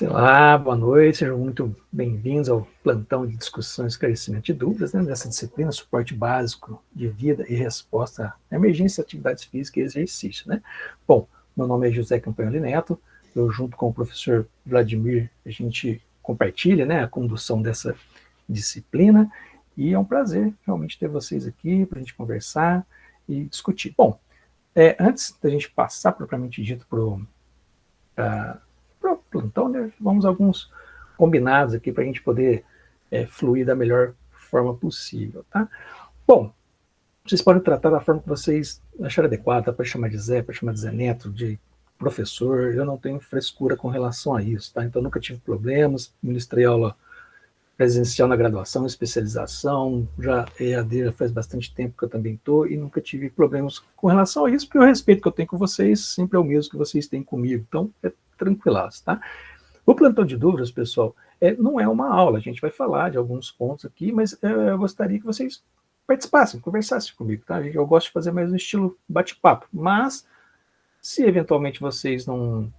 Olá, boa noite, sejam muito bem-vindos ao plantão de discussão e esclarecimento de dúvidas, né, nessa disciplina, suporte básico de vida e resposta à emergência, atividades físicas e exercício, né? Bom, meu nome é José Campanholi Neto, eu junto com o professor Vladimir, a gente compartilha, né, a condução dessa disciplina, e é um prazer realmente ter vocês aqui para a gente conversar e discutir. Bom, antes da gente passar propriamente dito para o plantão, né, vamos a alguns combinados aqui para a gente poder fluir da melhor forma possível, tá? Bom, vocês podem tratar da forma que vocês acharem adequada, para chamar de Zé, para chamar de Zé Neto, de professor, eu não tenho frescura com relação a isso, tá? Então nunca tive problemas, ministrei aula presencial na graduação, especialização, já EAD já faz bastante tempo que eu também estou e nunca tive problemas com relação a isso, porque o respeito que eu tenho com vocês sempre é o mesmo que vocês têm comigo, então é tranquilaço, tá? O plantão de dúvidas, pessoal, não é uma aula, a gente vai falar de alguns pontos aqui, mas eu gostaria que vocês participassem, conversassem comigo, tá? Eu gosto de fazer mais um estilo bate-papo, mas se eventualmente vocês não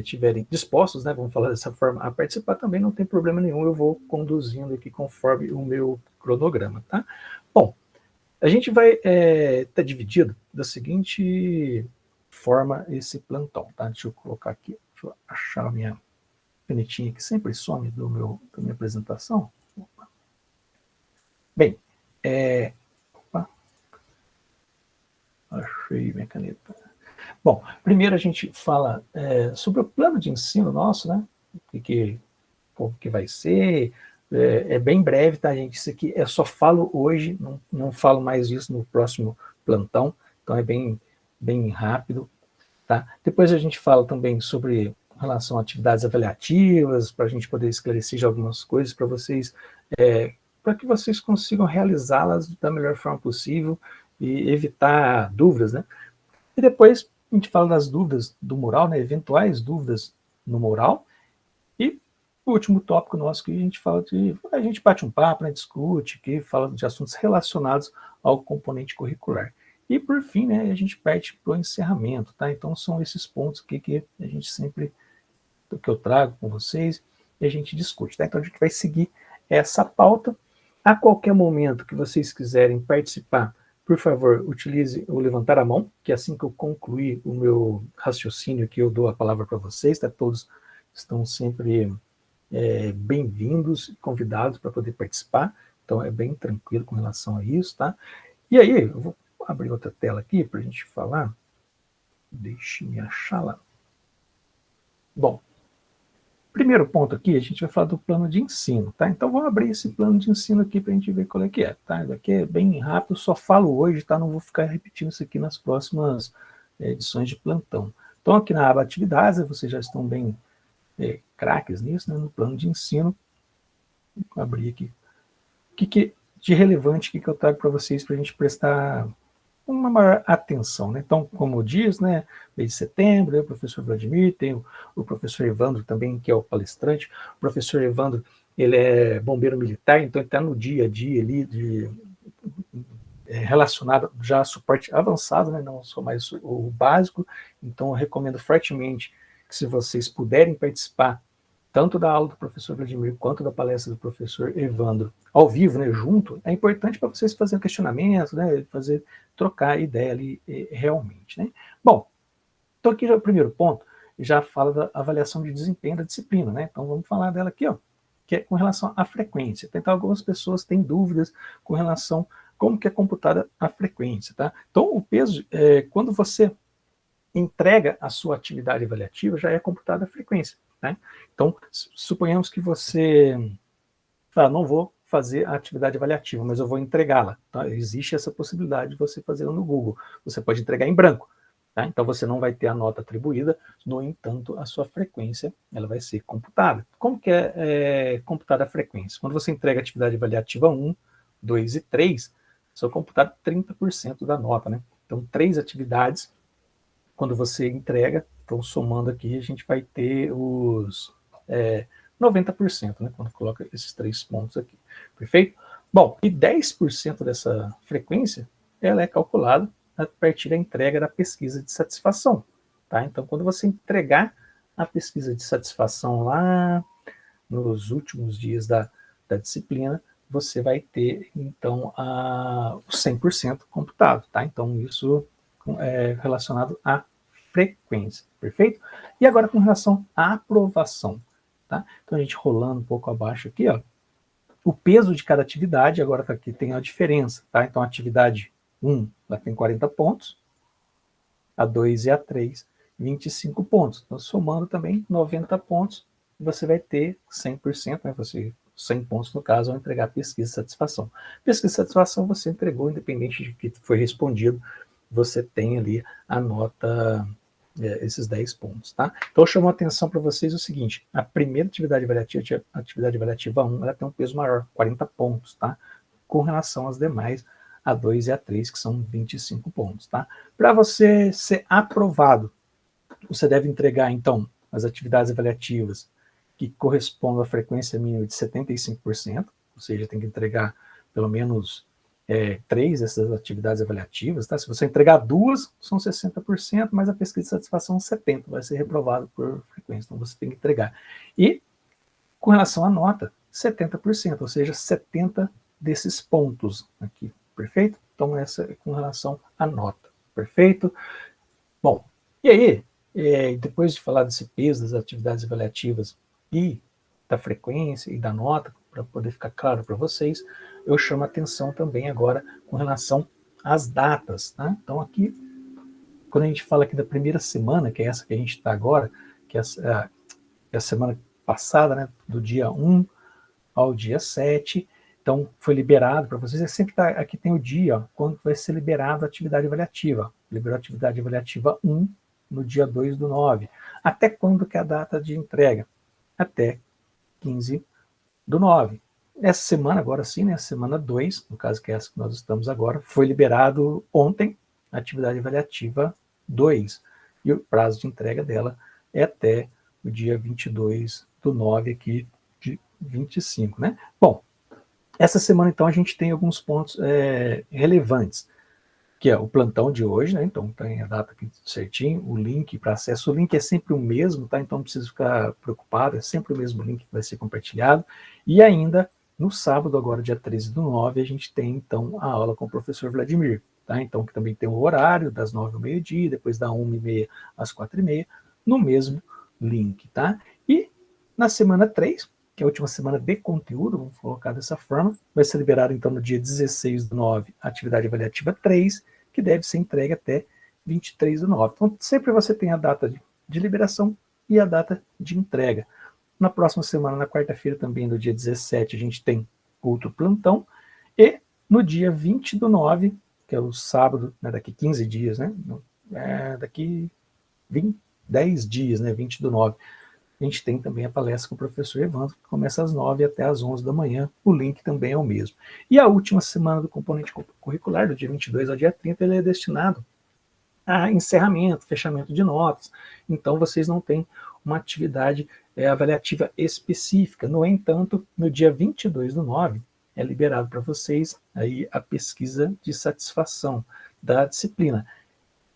tiverem dispostos, né, vamos falar dessa forma, a participar também, não tem problema nenhum, eu vou conduzindo aqui conforme o meu cronograma, tá? Bom, a gente vai estar dividido da seguinte forma esse plantão, tá? Deixa eu colocar aqui, deixa eu achar a minha canetinha que sempre some da minha apresentação. Opa. Bem, opa, achei minha caneta. Bom, primeiro a gente fala sobre o plano de ensino nosso, né? Como que vai ser, é bem breve, tá, gente? Isso aqui eu só falo hoje, não falo mais disso no próximo plantão, então é bem rápido, tá? Depois a gente fala também sobre relação a atividades avaliativas, para a gente poder esclarecer já algumas coisas para vocês, para que vocês consigam realizá-las da melhor forma possível e evitar dúvidas, né? E depois a gente fala das dúvidas do mural, né? Eventuais dúvidas no mural. E o último tópico nosso que a gente fala a gente bate um papo, né, discute, que fala de assuntos relacionados ao componente curricular. E por fim, né, a gente parte para o encerramento, tá? Então são esses pontos aqui que a gente sempre, que eu trago com vocês, e a gente discute, tá? Então a gente vai seguir essa pauta. A qualquer momento que vocês quiserem participar, por favor, utilize o levantar a mão, que assim que eu concluir o meu raciocínio aqui, eu dou a palavra para vocês, tá? Todos estão sempre bem-vindos e convidados para poder participar, então é bem tranquilo com relação a isso, tá? E aí, eu vou abrir outra tela aqui para a gente falar, deixe-me achar lá. Bom, primeiro ponto aqui, a gente vai falar do plano de ensino, tá? Então vamos abrir esse plano de ensino aqui para a gente ver qual é que é, tá? Isso aqui é bem rápido, só falo hoje, tá? Não vou ficar repetindo isso aqui nas próximas edições de plantão. Então aqui na aba atividades, vocês já estão bem craques nisso, né? No plano de ensino, vou abrir aqui. O que de relevante que eu trago para vocês para a gente prestar uma maior atenção, né? Então, como diz, né, mês de setembro, o professor Vladimir, tem o professor Evandro também, que é o palestrante. O professor Evandro, ele é bombeiro militar, então ele está no dia a dia ali relacionado já a suporte avançado, né, não só mais o básico. Então eu recomendo fortemente que, se vocês puderem participar tanto da aula do professor Vladimir quanto da palestra do professor Evandro ao vivo, né, junto, é importante para vocês fazerem questionamento, né, trocar ideia ali realmente, né. Bom, então aqui já o primeiro ponto já fala da avaliação de desempenho da disciplina, né, então vamos falar dela aqui, ó, que é com relação à frequência. Então algumas pessoas têm dúvidas com relação a como que é computada a frequência, tá? Então o peso, quando você entrega a sua atividade avaliativa, já é computada a frequência, né? Então, suponhamos que você fala, não vou fazer a atividade avaliativa, mas eu vou entregá-la. Tá? Existe essa possibilidade de você fazê-la no Google. Você pode entregar em branco. Tá? Então, você não vai ter a nota atribuída, no entanto, a sua frequência ela vai ser computada. Como que é computada a frequência? Quando você entrega a atividade avaliativa 1, 2 e 3, são computados 30% da nota. Né? Então, 3 atividades, quando você entrega, então somando aqui, a gente vai ter os 90%, né, quando coloca esses 3 pontos aqui. Perfeito? Bom, e 10% dessa frequência, ela é calculada a partir da entrega da pesquisa de satisfação. Tá? Então, quando você entregar a pesquisa de satisfação lá nos últimos dias da disciplina, você vai ter, então, o 100% computado, tá? Então, isso é relacionado à frequência, perfeito? E agora, com relação à aprovação, tá? Então, a gente rolando um pouco abaixo aqui, ó, o peso de cada atividade, agora aqui tem a diferença, tá? Então, a atividade 1, ela tem 40 pontos, a 2 e a 3, 25 pontos. Então, somando também 90 pontos, você vai ter 100%, né? 100 pontos, no caso, ao entregar a pesquisa de satisfação. Pesquisa de satisfação você entregou, independente de que foi respondido, você tem ali a nota, esses 10 pontos, tá? Então, eu chamo a atenção para vocês o seguinte, a primeira atividade avaliativa 1, ela tem um peso maior, 40 pontos, tá? Com relação às demais, a 2 e a 3, que são 25 pontos, tá? Para você ser aprovado, você deve entregar, então, as atividades avaliativas que correspondem à frequência mínima de 75%, ou seja, tem que entregar pelo menos 3 dessas atividades avaliativas, tá? Se você entregar 2, são 60%, mas a pesquisa de satisfação 70%, vai ser reprovado por frequência, então você tem que entregar. E, com relação à nota, 70%, ou seja, 70 desses pontos aqui, perfeito? Então, essa é com relação à nota, perfeito? Bom, e aí, depois de falar desse peso das atividades avaliativas e da frequência e da nota, para poder ficar claro para vocês, eu chamo a atenção também agora com relação às datas, tá? Então, aqui, quando a gente fala aqui da primeira semana, que é essa que a gente está agora, que é a semana passada, né, do dia 1 ao dia 7, então foi liberado para vocês, sempre tá, aqui tem o dia, ó, quando vai ser liberado a atividade avaliativa. Liberou a atividade avaliativa 1 no dia 2/9. Até quando que é a data de entrega? Até 15/9. Essa semana, agora sim, né, semana 2, no caso que é essa que nós estamos agora, foi liberado ontem a atividade avaliativa 2. E o prazo de entrega dela é até o dia 22/9 aqui de 25, né? Bom, essa semana, então, a gente tem alguns pontos relevantes, que é o plantão de hoje, né? Então, tem a data aqui certinho, o link para acesso. O link é sempre o mesmo, tá? Então, não precisa ficar preocupado, é sempre o mesmo link que vai ser compartilhado. E ainda, no sábado, agora, dia 13/9, a gente tem, então, a aula com o professor Vladimir, tá? Então, que também tem o horário, das 9 ao meio-dia, depois da 1h30 às 4h30, no mesmo link, tá? E na semana 3, que é a última semana de conteúdo, vamos colocar dessa forma, vai ser liberado, então, no dia 16/9, a atividade avaliativa 3, que deve ser entregue até 23/9. Então, sempre você tem a data de liberação e a data de entrega. Na próxima semana, na quarta-feira, também, no dia 17, a gente tem outro plantão, e no dia 20/9, que é o sábado, né, daqui 15 dias, né, daqui 10 dias, né, 20/9, a gente tem também a palestra com o professor Evandro, que começa às 9 até às 11 da manhã. O link também é o mesmo. E a última semana do componente curricular, do dia 22 ao dia 30, ele é destinado a encerramento, fechamento de notas. Então, vocês não têm uma atividade avaliativa específica. No entanto, no dia 22/9, é liberado para vocês aí a pesquisa de satisfação da disciplina.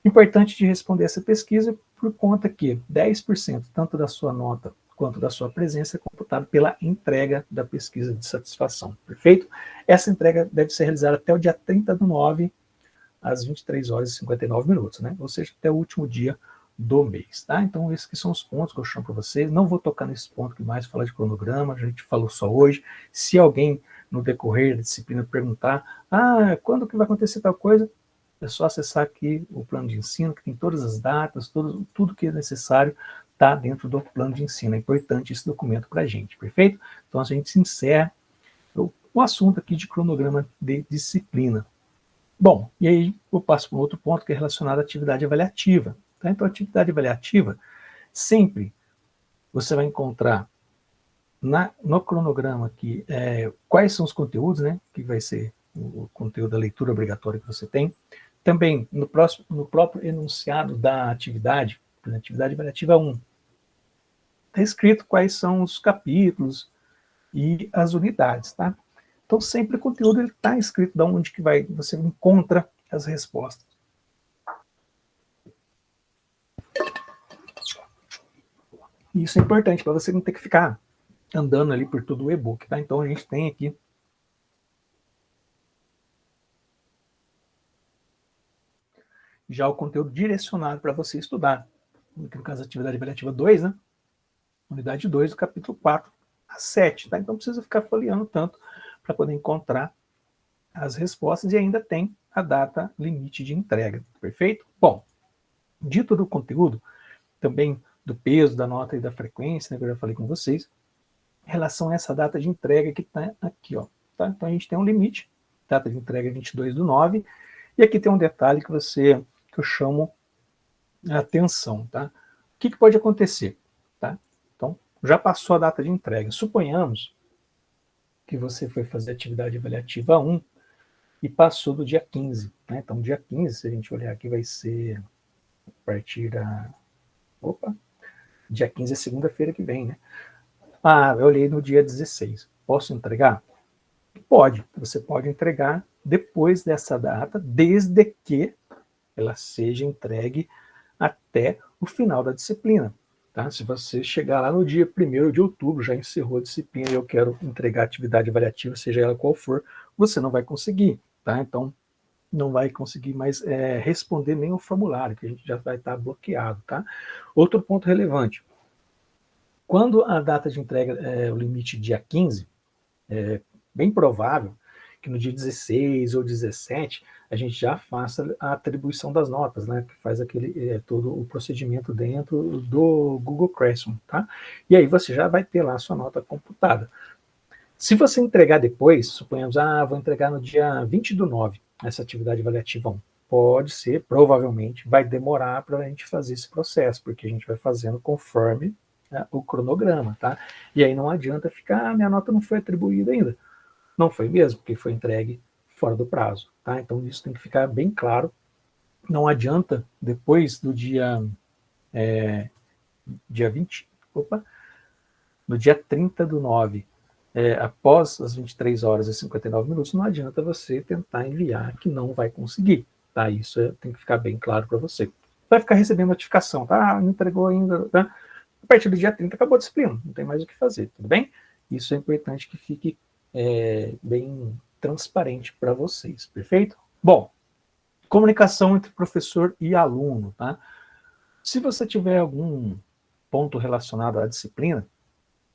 Importante de responder essa pesquisa por conta que 10% tanto da sua nota quanto da sua presença é computado pela entrega da pesquisa de satisfação, perfeito? Essa entrega deve ser realizada até o dia 30/9, às 23h59, né? Ou seja, até o último dia do mês, tá? Então, esses que são os pontos que eu chamo para vocês. Não vou tocar nesse ponto que mais fala de cronograma, a gente falou só hoje. Se alguém, no decorrer da disciplina, perguntar, quando que vai acontecer tal coisa? É só acessar aqui o plano de ensino, que tem todas as datas, tudo que é necessário está dentro do plano de ensino. É importante esse documento para a gente, perfeito? Então, a gente se encerra o assunto aqui de cronograma de disciplina. Bom, e aí eu passo para um outro ponto que é relacionado à atividade avaliativa. Tá? Então, a atividade avaliativa, sempre você vai encontrar no cronograma aqui quais são os conteúdos, né, que vai ser o conteúdo da leitura obrigatória que você tem. Também, no próprio enunciado da atividade, na atividade avaliativa 1, está escrito quais são os capítulos e as unidades, tá? Então, sempre o conteúdo está escrito de onde que você encontra as respostas. E isso é importante para você não ter que ficar andando ali por todo o e-book, tá? Então a gente tem aqui já o conteúdo direcionado para você estudar. No caso, atividade avaliativa 2, né? Unidade 2, do capítulo 4 a 7, tá? Então não precisa ficar folheando tanto para poder encontrar as respostas e ainda tem a data limite de entrega, perfeito? Bom, dito do conteúdo, também do peso, da nota e da frequência, né, que eu já falei com vocês, em relação a essa data de entrega que está aqui, ó, tá? Então a gente tem um limite, data de entrega 22/9, e aqui tem um detalhe que eu chamo a atenção, tá? O que pode acontecer, tá? Então, já passou a data de entrega. Suponhamos que você foi fazer atividade avaliativa 1 e passou do dia 15, né? Então, dia 15, se a gente olhar aqui, vai ser a partir da... Opa! Dia 15 é segunda-feira que vem, né? Ah, eu olhei no dia 16. Posso entregar? Pode. Você pode entregar depois dessa data, desde que ela seja entregue até o final da disciplina. Tá? Se você chegar lá no dia 1º de outubro, já encerrou a disciplina e eu quero entregar a atividade avaliativa, seja ela qual for, você não vai conseguir. Tá? Então, não vai conseguir mais responder nem o formulário, que a gente já vai estar bloqueado. Tá? Outro ponto relevante. Quando a data de entrega é o limite dia 15, é bem provável que no dia 16 ou 17 a gente já faça a atribuição das notas, né? Que faz todo o procedimento dentro do Google Classroom, tá? E aí você já vai ter lá a sua nota computada. Se você entregar depois, suponhamos, vou entregar no dia 20/9, essa atividade avaliativa 1. Pode ser, provavelmente, vai demorar para a gente fazer esse processo, porque a gente vai fazendo conforme o cronograma, tá? E aí não adianta ficar, minha nota não foi atribuída ainda. Não foi mesmo, porque foi entregue fora do prazo, tá? Então isso tem que ficar bem claro. Não adianta, depois do dia 20, no dia 30/9, após as 23 horas e 59 minutos, não adianta você tentar enviar, que não vai conseguir, tá? Isso tem que ficar bem claro para você. Vai ficar recebendo notificação, tá? Não entregou ainda, tá? A partir do dia 30 acabou a disciplina, não tem mais o que fazer, tudo bem? Isso é importante que fique bem transparente para vocês, perfeito? Bom, comunicação entre professor e aluno, tá? Se você tiver algum ponto relacionado à disciplina,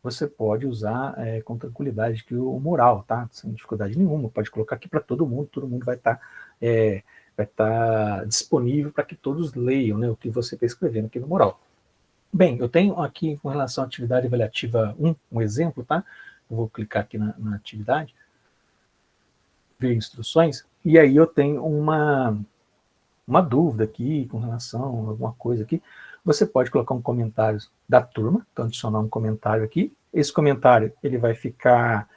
você pode usar com tranquilidade que o mural, tá? Sem dificuldade nenhuma, pode colocar aqui para todo mundo vai estar disponível para que todos leiam, né, o que você está escrevendo aqui no mural. Bem, eu tenho aqui com relação à atividade avaliativa 1, um exemplo, tá? Eu vou clicar aqui na atividade, ver instruções, e aí eu tenho uma dúvida aqui com relação a alguma coisa aqui. Você pode colocar um comentário da turma, então adicionar um comentário aqui. Esse comentário ele vai ficar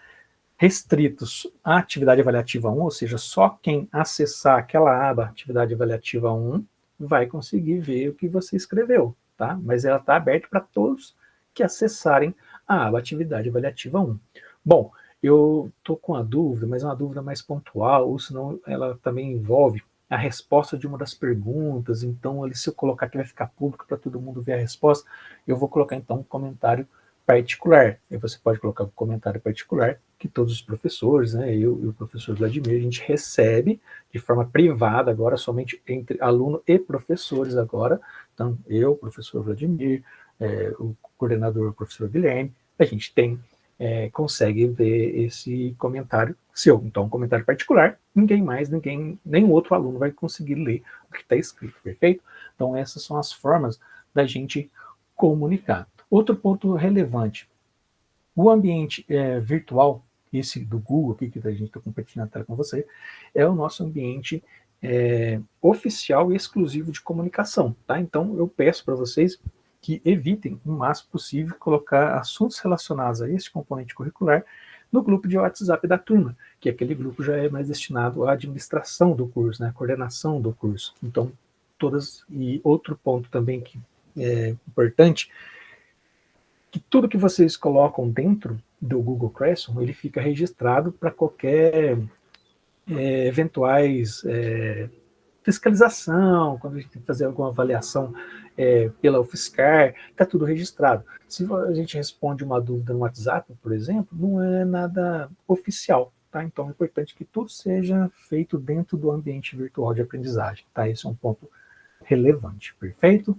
restrito à atividade avaliativa 1, ou seja, só quem acessar aquela aba atividade avaliativa 1 vai conseguir ver o que você escreveu, tá? Mas ela está aberta para todos que acessarem a aba atividade avaliativa 1. Bom, eu estou com a dúvida, mas é uma dúvida mais pontual, ou senão ela também envolve a resposta de uma das perguntas, então se eu colocar aqui vai ficar público para todo mundo ver a resposta, eu vou colocar então um comentário particular. E você pode colocar um comentário particular que todos os professores, né, eu e o professor Vladimir, a gente recebe de forma privada agora, somente entre aluno e professores agora. Então, eu, o professor Vladimir, o coordenador, o professor Guilherme, a gente consegue ver esse comentário seu. Então, um comentário particular, nenhum outro aluno vai conseguir ler o que está escrito, perfeito? Então, essas são as formas da gente comunicar. Outro ponto relevante, o ambiente virtual, esse do Google aqui, que a gente está compartilhando a tela com você, é o nosso ambiente oficial e exclusivo de comunicação, tá? Então, eu peço para vocês que evitem o máximo possível colocar assuntos relacionados a este componente curricular no grupo de WhatsApp da turma, que aquele grupo já é mais destinado à administração do curso, né, à coordenação do curso. Então, e outro ponto também que é importante, que tudo que vocês colocam dentro do Google Classroom, ele fica registrado para qualquer eventuais fiscalização, quando a gente tem que fazer alguma avaliação pela UFSCar, está tudo registrado. Se a gente responde uma dúvida no WhatsApp, por exemplo, não é nada oficial, tá? Então é importante que tudo seja feito dentro do ambiente virtual de aprendizagem, tá? Esse é um ponto relevante, perfeito?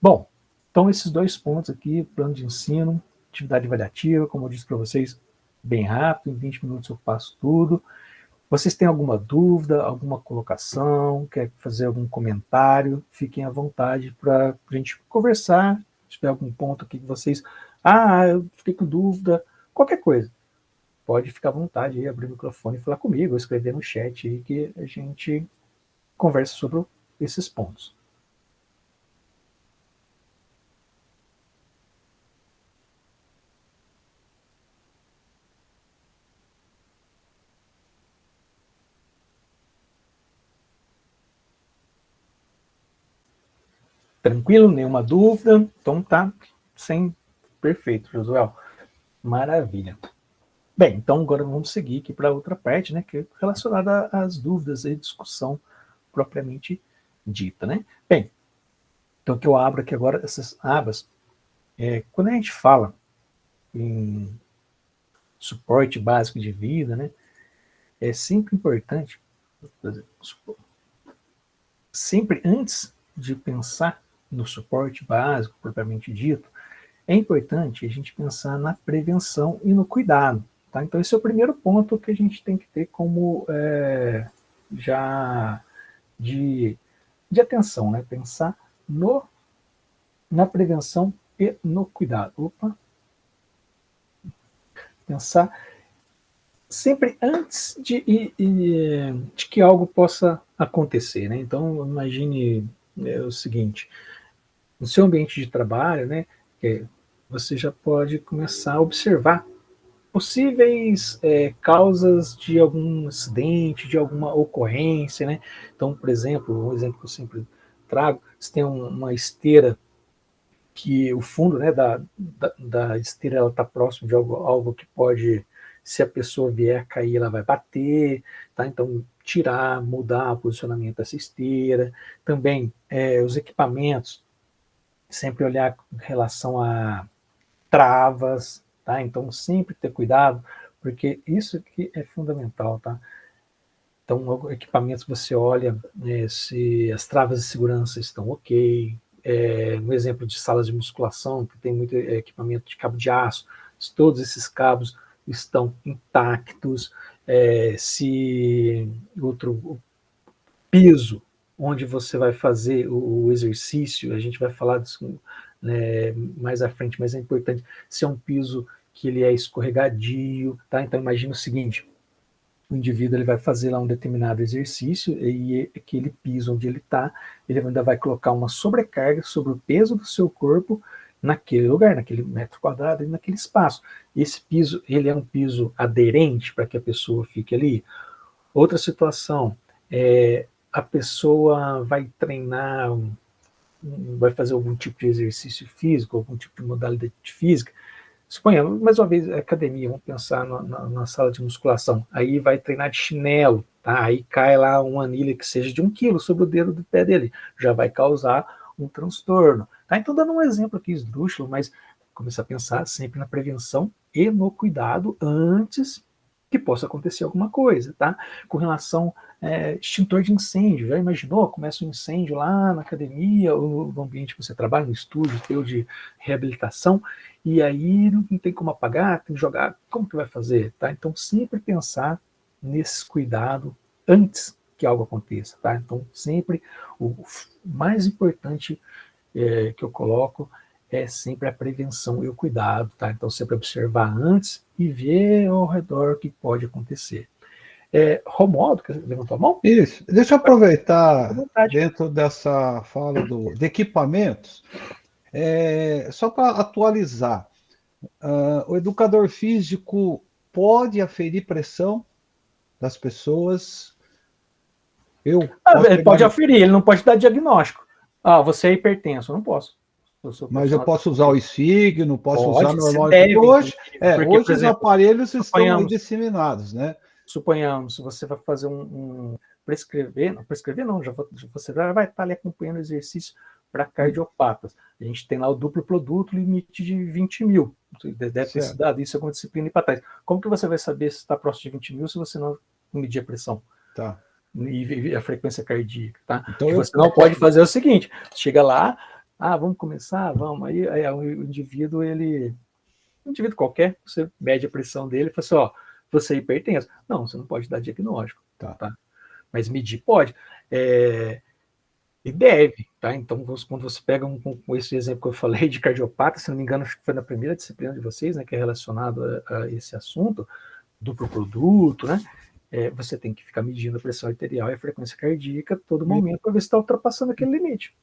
Bom, então esses 2 pontos aqui, plano de ensino, atividade avaliativa, como eu disse para vocês, bem rápido, em 20 minutos eu passo tudo. Vocês têm alguma dúvida, alguma colocação, quer fazer algum comentário, fiquem à vontade para a gente conversar, se tiver algum ponto aqui que vocês, eu fiquei com dúvida, qualquer coisa. Pode ficar à vontade aí, abrir o microfone e falar comigo, ou escrever no chat aí que a gente conversa sobre esses pontos. Tranquilo? Nenhuma dúvida? Então tá, perfeito, Josuel. Maravilha. Bem, então agora vamos seguir aqui para outra parte, né, que é relacionada às dúvidas e discussão propriamente dita, né? Bem, então que eu abro aqui agora essas abas, quando a gente fala em suporte básico de vida, né, é sempre importante, sempre antes de pensar no suporte básico propriamente dito, é importante a gente pensar na prevenção e no cuidado. Tá? Então, esse é o primeiro ponto que a gente tem que ter como já de atenção, né? Pensar na prevenção e no cuidado. Pensar sempre antes de que algo possa acontecer. Né? Então, imagine o seguinte, no seu ambiente de trabalho, né, você já pode começar a observar possíveis causas de algum acidente, de alguma ocorrência, né? Então, por exemplo, um exemplo que eu sempre trago, você tem uma esteira que o fundo, né, da esteira está próximo de algo que pode, se a pessoa vier cair, ela vai bater, tá? Então, tirar, mudar o posicionamento dessa esteira. Também os equipamentos, sempre olhar com relação a travas, tá? Então, sempre ter cuidado, porque isso aqui é fundamental, tá? Então, equipamentos você olha se as travas de segurança estão ok. No exemplo de salas de musculação, que tem muito equipamento de cabo de aço, se todos esses cabos estão intactos, se o piso onde você vai fazer o exercício, a gente vai falar disso mais à frente, mas é importante se é um piso que ele é escorregadio, tá? Então imagina o seguinte, o indivíduo ele vai fazer lá um determinado exercício e aquele piso onde ele está, ele ainda vai colocar uma sobrecarga sobre o peso do seu corpo naquele lugar, naquele metro quadrado, naquele espaço. Esse piso, ele é um piso aderente para que a pessoa fique ali. Outra situação, a pessoa vai treinar, vai fazer algum tipo de exercício físico, algum tipo de modalidade física, suponhamos, mais uma vez, academia, vamos pensar na sala de musculação, aí vai treinar de chinelo, tá? Aí cai lá uma anilha que seja de 1 quilo sobre o dedo do pé dele, já vai causar um transtorno. Tá? Então, dando um exemplo aqui esdrúxulo, mas começar a pensar sempre na prevenção e no cuidado antes que possa acontecer alguma coisa, tá? Com relação extintor de incêndio, já imaginou? Começa um incêndio lá na academia ou no ambiente que você trabalha, no estúdio teu de reabilitação, e aí não tem como apagar, tem que jogar, como que vai fazer? Tá? Então, sempre pensar nesse cuidado antes que algo aconteça. Tá? Então, sempre o mais importante que eu coloco é sempre a prevenção e o cuidado. Tá? Então, sempre observar antes e ver ao redor o que pode acontecer. Romualdo, levantou a mão? Isso. Deixa eu aproveitar dentro dessa fala de equipamentos, só para atualizar. O educador físico pode aferir pressão das pessoas? Ele pode aferir, ele não pode dar diagnóstico. Você é hipertenso, eu não posso. Mas eu posso usar o signo, posso usar normal. Deve, hoje exemplo, os aparelhos estão aí disseminados, né? Suponhamos, se você vai fazer prescrever não, você vai estar ali acompanhando o exercício para cardiopatas. A gente tem lá o duplo produto, limite de 20 mil. Deve ter estudado isso em alguma disciplina hipatética. Como que você vai saber se está próximo de 20 mil se você não medir a pressão? Tá. E a frequência cardíaca, tá? Então, o que você não pode fazer é o seguinte, chega lá, vamos começar? Vamos. Aí o indivíduo, um indivíduo qualquer, você mede a pressão dele e fala assim, ó, você é hipertenso. Não, você não pode dar diagnóstico, tá? Mas medir pode. E deve, tá? Então, quando você pega com esse exemplo que eu falei de cardiopata, se não me engano, acho que foi na primeira disciplina de vocês, né, que é relacionado a esse assunto, duplo produto, né? Você tem que ficar medindo a pressão arterial e a frequência cardíaca todo momento para ver se está ultrapassando aquele limite.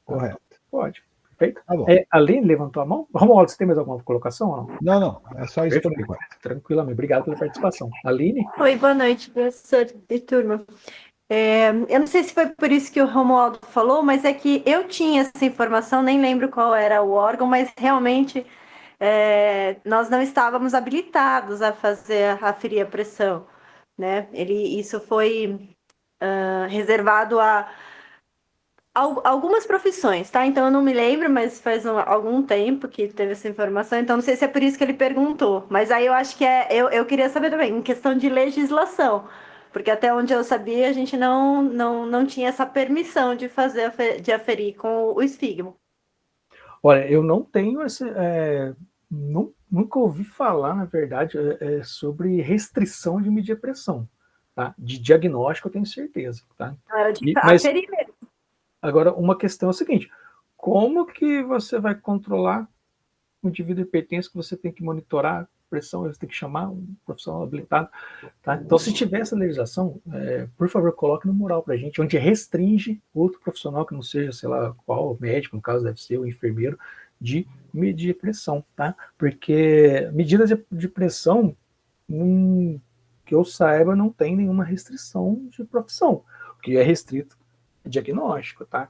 Correto. Pode. Perfeito? Tá bom. A Aline levantou a mão. Romualdo, você tem mais alguma colocação ou não? Não. É só isso por enquanto. Tranquilamente. Obrigado pela participação. Aline? Oi, boa noite, professor de turma. Eu não sei se foi por isso que o Romualdo falou, mas é que eu tinha essa informação, nem lembro qual era o órgão, mas realmente nós não estávamos habilitados a aferir a pressão, né? Isso foi reservado a algumas profissões, tá? Então eu não me lembro, mas faz algum tempo que teve essa informação, então não sei se é por isso que ele perguntou. Mas aí eu acho que eu queria saber também, em questão de legislação, porque até onde eu sabia, a gente não tinha essa permissão de aferir com o esfigmo. Olha, eu não tenho esse. Nunca ouvi falar, na verdade, sobre restrição de medir a pressão. Tá? De diagnóstico, eu tenho certeza. Tá? Era de aferir mesmo. Agora, uma questão é o seguinte: como que você vai controlar um indivíduo hipertenso que você tem que monitorar a pressão, você tem que chamar um profissional habilitado? Tá? Então, se tiver essa legislação, por favor, coloque no mural para a gente, onde restringe outro profissional que não seja, sei lá, qual médico, no caso deve ser o enfermeiro, de medir a pressão, tá? Porque medidas de pressão, que eu saiba, não tem nenhuma restrição de profissão. O que é restrito diagnóstico, tá?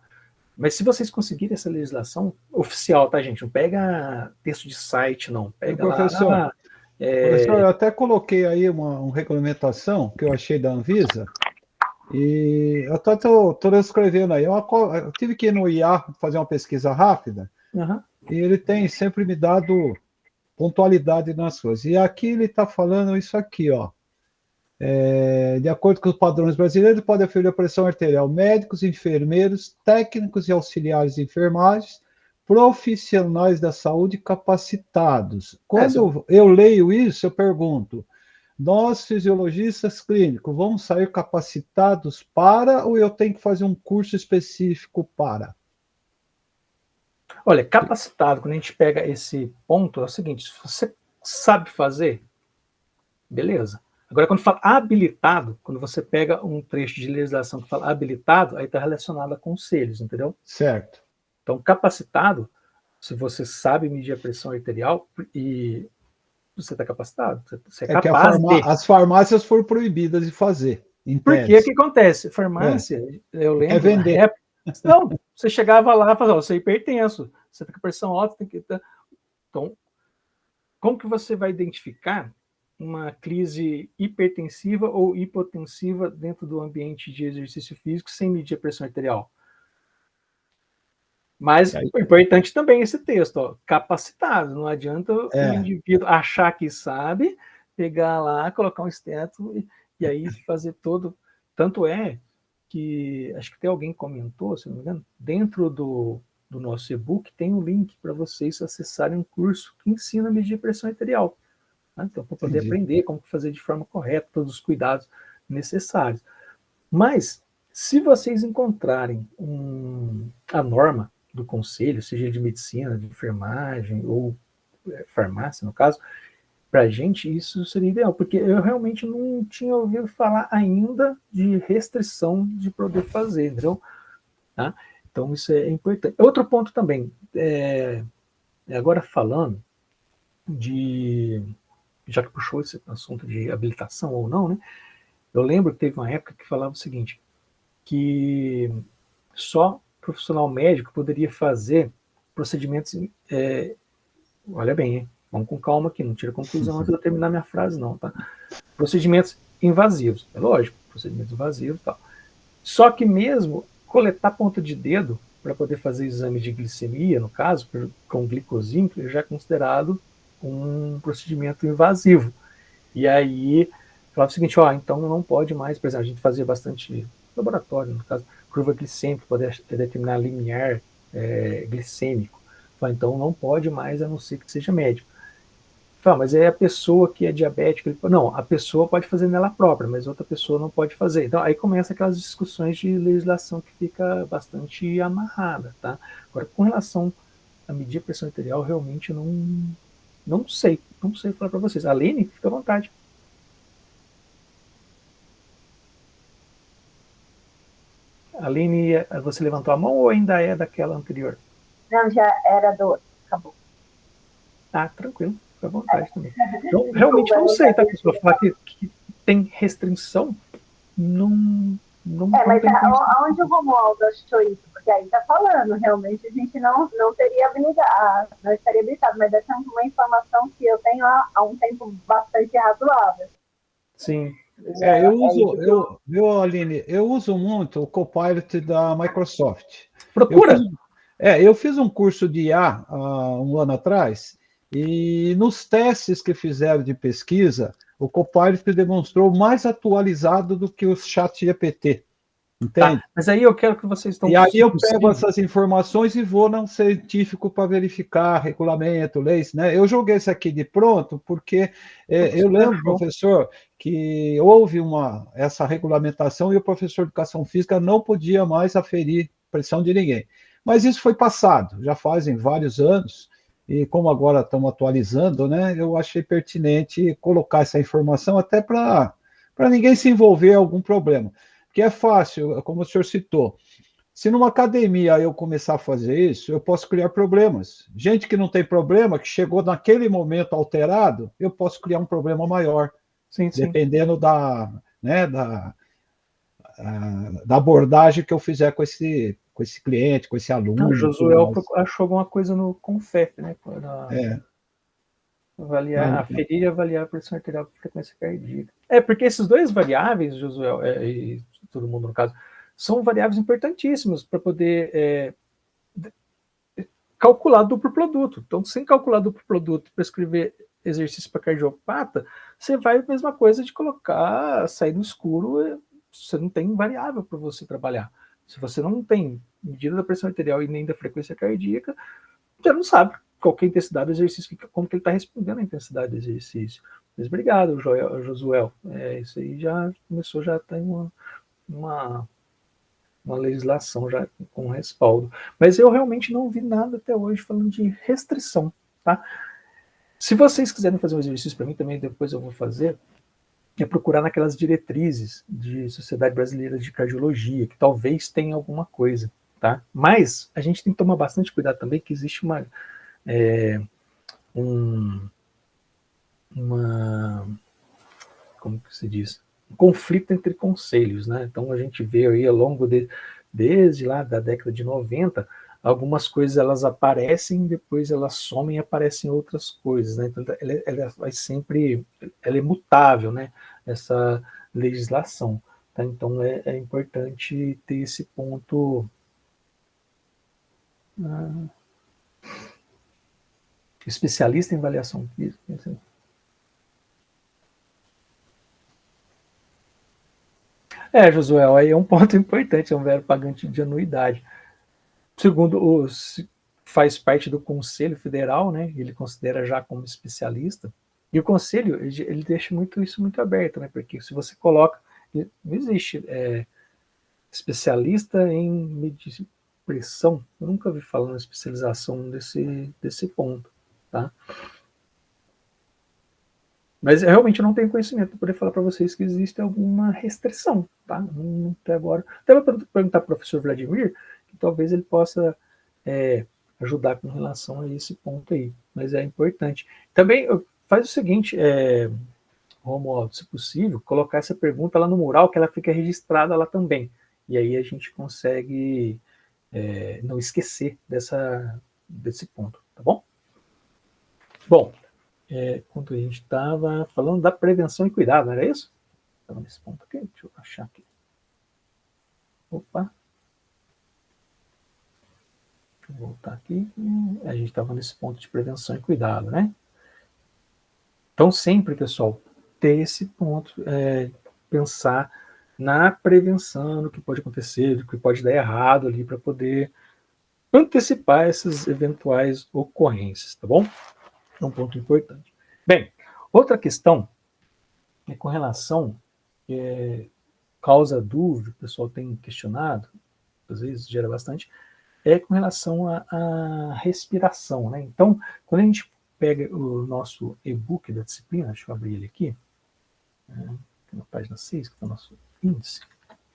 Mas se vocês conseguirem essa legislação oficial, tá, gente? Não pega texto de site, não. Pega professor, lá... Professor, eu até coloquei aí uma regulamentação que eu achei da Anvisa e eu estou escrevendo aí. Eu tive que ir no IA fazer uma pesquisa rápida e ele tem sempre me dado pontualidade nas coisas. E aqui ele está falando isso aqui, ó. De acordo com os padrões brasileiros, pode aferir a pressão arterial médicos, enfermeiros, técnicos e auxiliares de enfermagem, profissionais da saúde capacitados. Quando eu leio isso, eu pergunto, nós, fisiologistas clínicos, vamos sair capacitados para ou eu tenho que fazer um curso específico para? Olha, capacitado, quando a gente pega esse ponto, é o seguinte, se você sabe fazer, beleza. Agora, quando fala habilitado, quando você pega um trecho de legislação que fala habilitado, aí está relacionado a conselhos, entendeu? Certo. Então, capacitado, se você sabe medir a pressão arterial e você está capacitado, você é capaz de... As farmácias foram proibidas de fazer. Por que acontece? Farmácia, eu lembro... É vender. Não, você chegava lá e falava, você é hipertenso, você está com pressão alta, tem que... Então, como que você vai identificar uma crise hipertensiva ou hipotensiva dentro do ambiente de exercício físico sem medir a pressão arterial? Mas o importante também é esse texto, ó, capacitado. Não adianta o indivíduo achar que sabe, pegar lá, colocar um esteto e aí fazer todo... Tanto é que, acho que até alguém comentou, se não me engano, dentro do nosso e-book tem um link para vocês acessarem um curso que ensina a medir a pressão arterial. Então, para poder aprender como fazer de forma correta, todos os cuidados necessários. Mas, se vocês encontrarem a norma do conselho, seja de medicina, de enfermagem ou farmácia, no caso, para a gente isso seria ideal, porque eu realmente não tinha ouvido falar ainda de restrição de poder fazer, entendeu? Tá? Então, isso é importante. Outro ponto também, agora falando já que puxou esse assunto de habilitação ou não, né? Eu lembro que teve uma época que falava o seguinte, que só profissional médico poderia fazer procedimentos... olha bem, hein? Vamos com calma aqui, não tira conclusão antes de eu terminar minha frase, não, tá? Procedimentos invasivos, é lógico, procedimentos invasivos e tal. Só que mesmo coletar ponta de dedo para poder fazer exame de glicemia, no caso, com glicosímetro, já é considerado um procedimento invasivo. E aí, falava o seguinte, então não pode mais, por exemplo, a gente fazia bastante laboratório, no caso, curva glicêmica, poder determinar limiar glicêmico. Então não pode mais, a não ser que seja médico. Mas é a pessoa que é diabética. Não, a pessoa pode fazer nela própria, mas outra pessoa não pode fazer. Então aí começa aquelas discussões de legislação que fica bastante amarrada, tá? Agora, com relação a medir a pressão arterial, realmente não sei falar para vocês. Aline, fica à vontade. Aline, você levantou a mão ou ainda é daquela anterior? Não, já era do... Acabou. Tranquilo, fica à vontade também. Então, realmente não sei, tá, pessoal? Falar que tem restrição, não mas tem aonde o Romualdo achou isso? Porque aí está falando, realmente a gente não teria habilidade, não estaria habilitado, mas essa é uma informação que eu tenho há um tempo bastante razoável. Sim. Aline, eu uso muito o Copilot da Microsoft. Procura! Eu fiz um curso de IA há um ano atrás, e nos testes que fizeram de pesquisa, o Copilot demonstrou mais atualizado do que o ChatGPT. Entende? Tá, mas aí eu quero que vocês estão... E aí eu pego essas informações e vou num científico para verificar regulamento, leis, né? Eu joguei isso aqui de pronto porque eu lembro, professor, que houve essa regulamentação e o professor de educação física não podia mais aferir pressão de ninguém. Mas isso foi passado, já fazem vários anos, e como agora estamos atualizando, né? Eu achei pertinente colocar essa informação até para ninguém se envolver em algum problema. Porque é fácil, como o senhor citou. Se numa academia eu começar a fazer isso, eu posso criar problemas. Gente que não tem problema, que chegou naquele momento alterado, eu posso criar um problema maior. Sim. Dependendo da abordagem que eu fizer com esse cliente, com esse aluno. O Josué achou alguma coisa no Confep, né? Avaliar, aferir e avaliar a pressão arterial com frequência cardíaca. Porque esses dois variáveis, Josué, e todo mundo no caso, são variáveis importantíssimos para poder calcular duplo produto. Então, sem calcular duplo produto, prescrever exercício para cardiopata, você vai a mesma coisa de colocar, sair do escuro, você não tem variável para você trabalhar. Se você não tem medida da pressão arterial e nem da frequência cardíaca, você não sabe qual que é a intensidade do exercício, como que ele está respondendo à intensidade do exercício. Mas obrigado, Josué. Isso aí já começou, já tem uma legislação já com respaldo. Mas eu realmente não vi nada até hoje falando de restrição, tá? Se vocês quiserem fazer um exercício para mim também, depois eu vou fazer, é procurar naquelas diretrizes de Sociedade Brasileira de Cardiologia, que talvez tenha alguma coisa, tá? Mas a gente tem que tomar bastante cuidado também, que existe como que se diz? Um conflito entre conselhos, né? Então a gente vê aí ao longo desde lá da década de 90, algumas coisas elas aparecem, depois elas somem e aparecem outras coisas, né? Então ela vai sempre, ela é mutável, né? Essa legislação, tá? Então é importante ter esse ponto especialista em avaliação física. Assim. Josué, aí é um ponto importante, é um velho pagante de anuidade. Segundo faz parte do Conselho Federal, né? Ele considera já como especialista. E o Conselho, ele deixa isso muito aberto, né? Porque se você coloca... Não existe especialista em medicina pressão. Eu nunca vi falando especialização desse ponto, tá? Mas eu realmente não tenho conhecimento para poder falar para vocês que existe alguma restrição, tá? Até agora. Até vou perguntar para o professor Vladimir, que talvez ele possa ajudar com relação a esse ponto aí. Mas é importante. Também faz o seguinte, Romualdo, se possível, colocar essa pergunta lá no mural, que ela fica registrada lá também. E aí a gente consegue não esquecer desse ponto, tá bom? Bom, quando a gente estava falando da prevenção e cuidado, não era isso? Estava nesse ponto aqui, deixa eu achar aqui. Opa. Vou voltar aqui. A gente estava nesse ponto de prevenção e cuidado, né? Então, sempre, pessoal, ter esse ponto, pensar na prevenção, no que pode acontecer, do que pode dar errado ali, para poder antecipar essas eventuais ocorrências, tá bom? É um ponto importante. Bem, outra questão é com relação, causa dúvida, o pessoal tem questionado, às vezes gera bastante, é com relação à respiração, né? Então, quando a gente pega o nosso e-book da disciplina, deixa eu abrir ele aqui, na página 6, que é o nosso índice,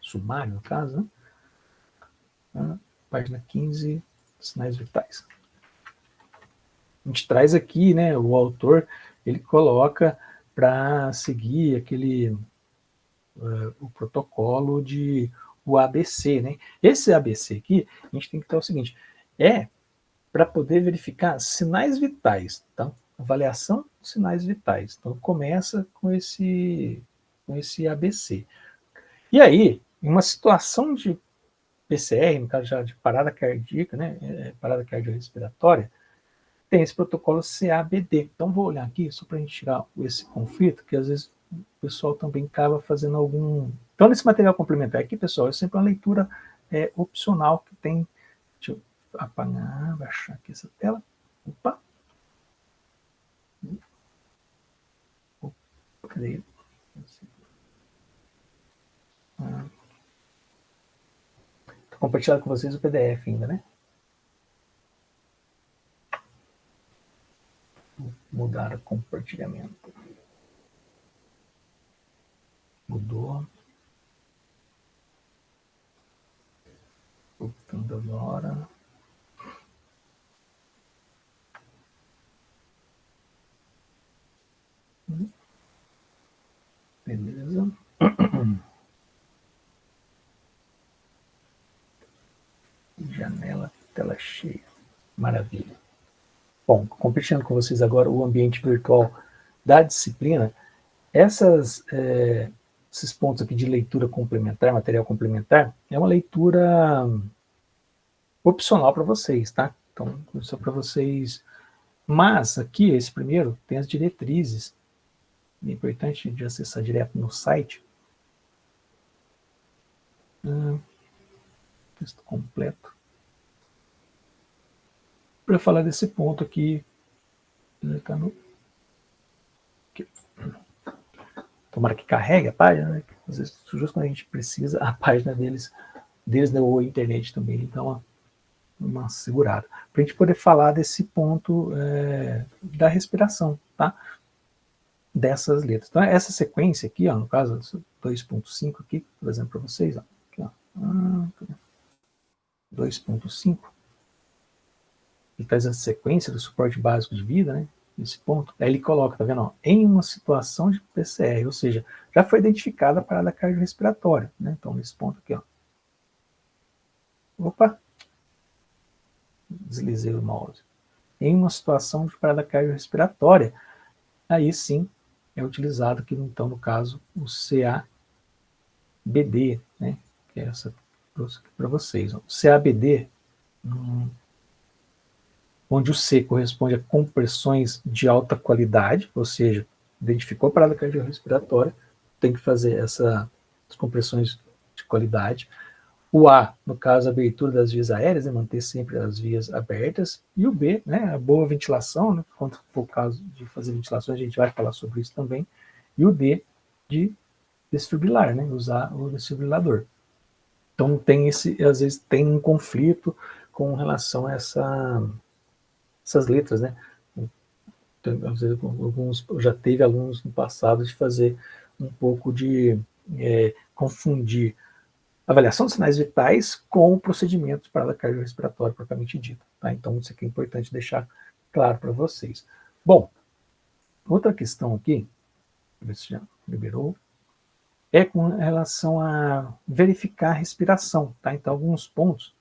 sumário no caso, né? Página 15, sinais vitais. A gente traz aqui, né, o autor, ele coloca para seguir o protocolo o ABC, né? Esse ABC aqui, a gente tem que ter o seguinte, para poder verificar sinais vitais, tá? Avaliação de sinais vitais. Então, começa com esse ABC. E aí, em uma situação de PCR, no caso já de parada cardíaca, né, parada cardiorrespiratória, tem esse protocolo CABD. Então, vou olhar aqui, só para a gente tirar esse conflito, que às vezes o pessoal também acaba fazendo algum... Então, nesse material complementar aqui, pessoal, é sempre uma leitura opcional que tem... Deixa eu apagar, baixar aqui essa tela. Opa! Cadê? Estou compartilhando com vocês o PDF ainda, né? Vou mudar o compartilhamento. Mudou. Voltando agora. Beleza. Janela, tela cheia. Maravilha. Bom, compartilhando com vocês agora o ambiente virtual da disciplina. Esses pontos aqui de leitura complementar, material complementar, é uma leitura opcional para vocês, tá? Então, só para vocês. Mas aqui, esse primeiro, tem as diretrizes. É importante de acessar direto no site. Texto completo. Para falar desse ponto aqui, tá no... Tomara que carregue a página, né? Às vezes, justo quando a gente precisa, a página deles ou a internet também, então uma segurada. Para a gente poder falar desse ponto da respiração, tá? Dessas letras. Então, essa sequência aqui, ó, no caso, 2.5 aqui, por exemplo, para vocês, ó, aqui, ó, 2.5, ele traz a sequência do suporte básico de vida, né? Nesse ponto. Aí ele coloca, tá vendo? Ó, em uma situação de PCR, ou seja, já foi identificada a parada cardiorrespiratória, né? Então, nesse ponto aqui, ó. Opa! Deslizei o mouse. Em uma situação de parada cardiorrespiratória, aí sim é utilizado aqui, então, no caso, o CABD, né? Que é essa para vocês. Ó. O CABD, onde o C corresponde a compressões de alta qualidade, ou seja, identificou a parada cardiorrespiratória, tem que fazer essas compressões de qualidade. O A, no caso, a abertura das vias aéreas, né, manter sempre as vias abertas. E o B, né, a boa ventilação, né, quando for o caso de fazer ventilações, a gente vai falar sobre isso também. E o D, de desfibrilar, né, usar o desfibrilador. Então, às vezes tem um conflito com relação a essas letras, né? Às vezes, já teve alunos no passado de fazer um pouco de confundir avaliação de sinais vitais com o procedimento de parada cardiorrespiratória propriamente dito. Tá? Então, isso aqui é importante deixar claro para vocês. Bom, outra questão aqui, ver se já liberou, é com relação a verificar a respiração. Tá? Então, alguns pontos,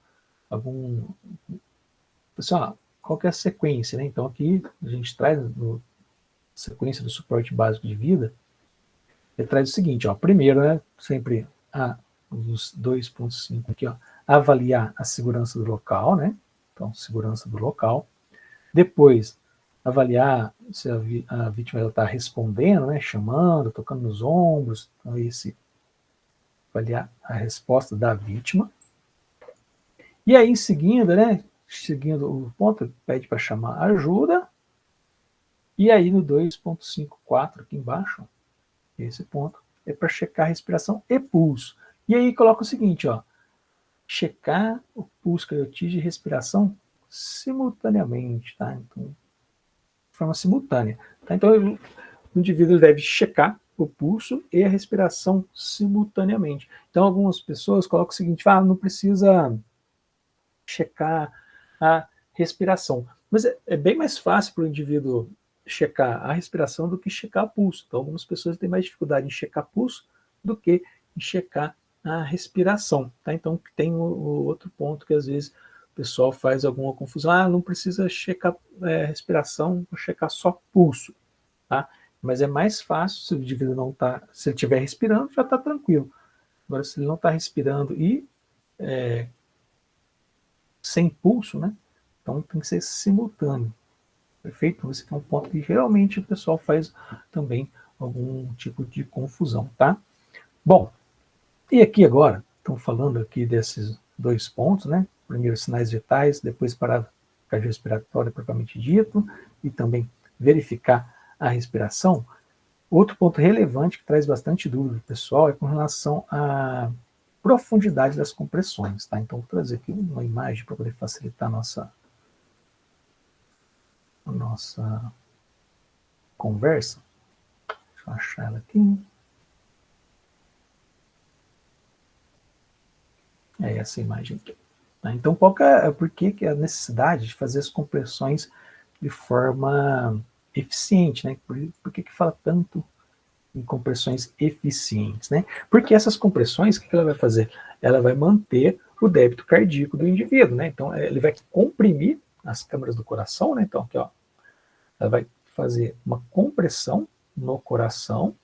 pessoal, qual que é a sequência? Né? Então, aqui a gente traz a sequência do suporte básico de vida, ele traz o seguinte, ó, primeiro, né, sempre os 2.5 aqui, ó, avaliar a segurança do local, né? Então, segurança do local. Depois, avaliar se a vítima está respondendo, né, chamando, tocando nos ombros. Então, avaliar a resposta da vítima. E aí, em seguida, né, seguindo o ponto, pede para chamar ajuda. E aí, no 2.54, aqui embaixo, esse ponto, é para checar a respiração e pulso. E aí, coloca o seguinte, ó, checar o pulso, cariotídeo e respiração simultaneamente, tá? Então, de forma simultânea. Tá? Então, o indivíduo deve checar o pulso e a respiração simultaneamente. Então, algumas pessoas colocam o seguinte, não precisa checar a respiração. Mas é bem mais fácil para o indivíduo checar a respiração do que checar o pulso. Então, algumas pessoas têm mais dificuldade em checar pulso do que em checar a respiração. Tá? Então, tem o outro ponto que às vezes o pessoal faz alguma confusão. Não precisa checar respiração, vou checar só pulso. Tá? Mas é mais fácil, se o indivíduo não está, se ele estiver respirando, já está tranquilo. Agora, se ele não está respirando e sem pulso, né? Então tem que ser simultâneo. Perfeito? Esse é um ponto que geralmente o pessoal faz também algum tipo de confusão, tá? Bom, e aqui agora, estamos falando aqui desses dois pontos, né? Primeiro sinais vitais, depois parada cardiorrespiratória propriamente dito, e também verificar a respiração. Outro ponto relevante que traz bastante dúvida do pessoal é com relação à profundidade das compressões, tá? Então, vou trazer aqui uma imagem para poder facilitar a nossa conversa. Deixa eu achar ela aqui. É essa imagem aqui. Tá? Então, por que a necessidade de fazer as compressões de forma eficiente, né? Por que fala tanto em compressões eficientes, né? Porque essas compressões, o que ela vai fazer? Ela vai manter o débito cardíaco do indivíduo, né? Então, ele vai comprimir as câmaras do coração, né? Então, aqui, ó, ela vai fazer uma compressão no coração,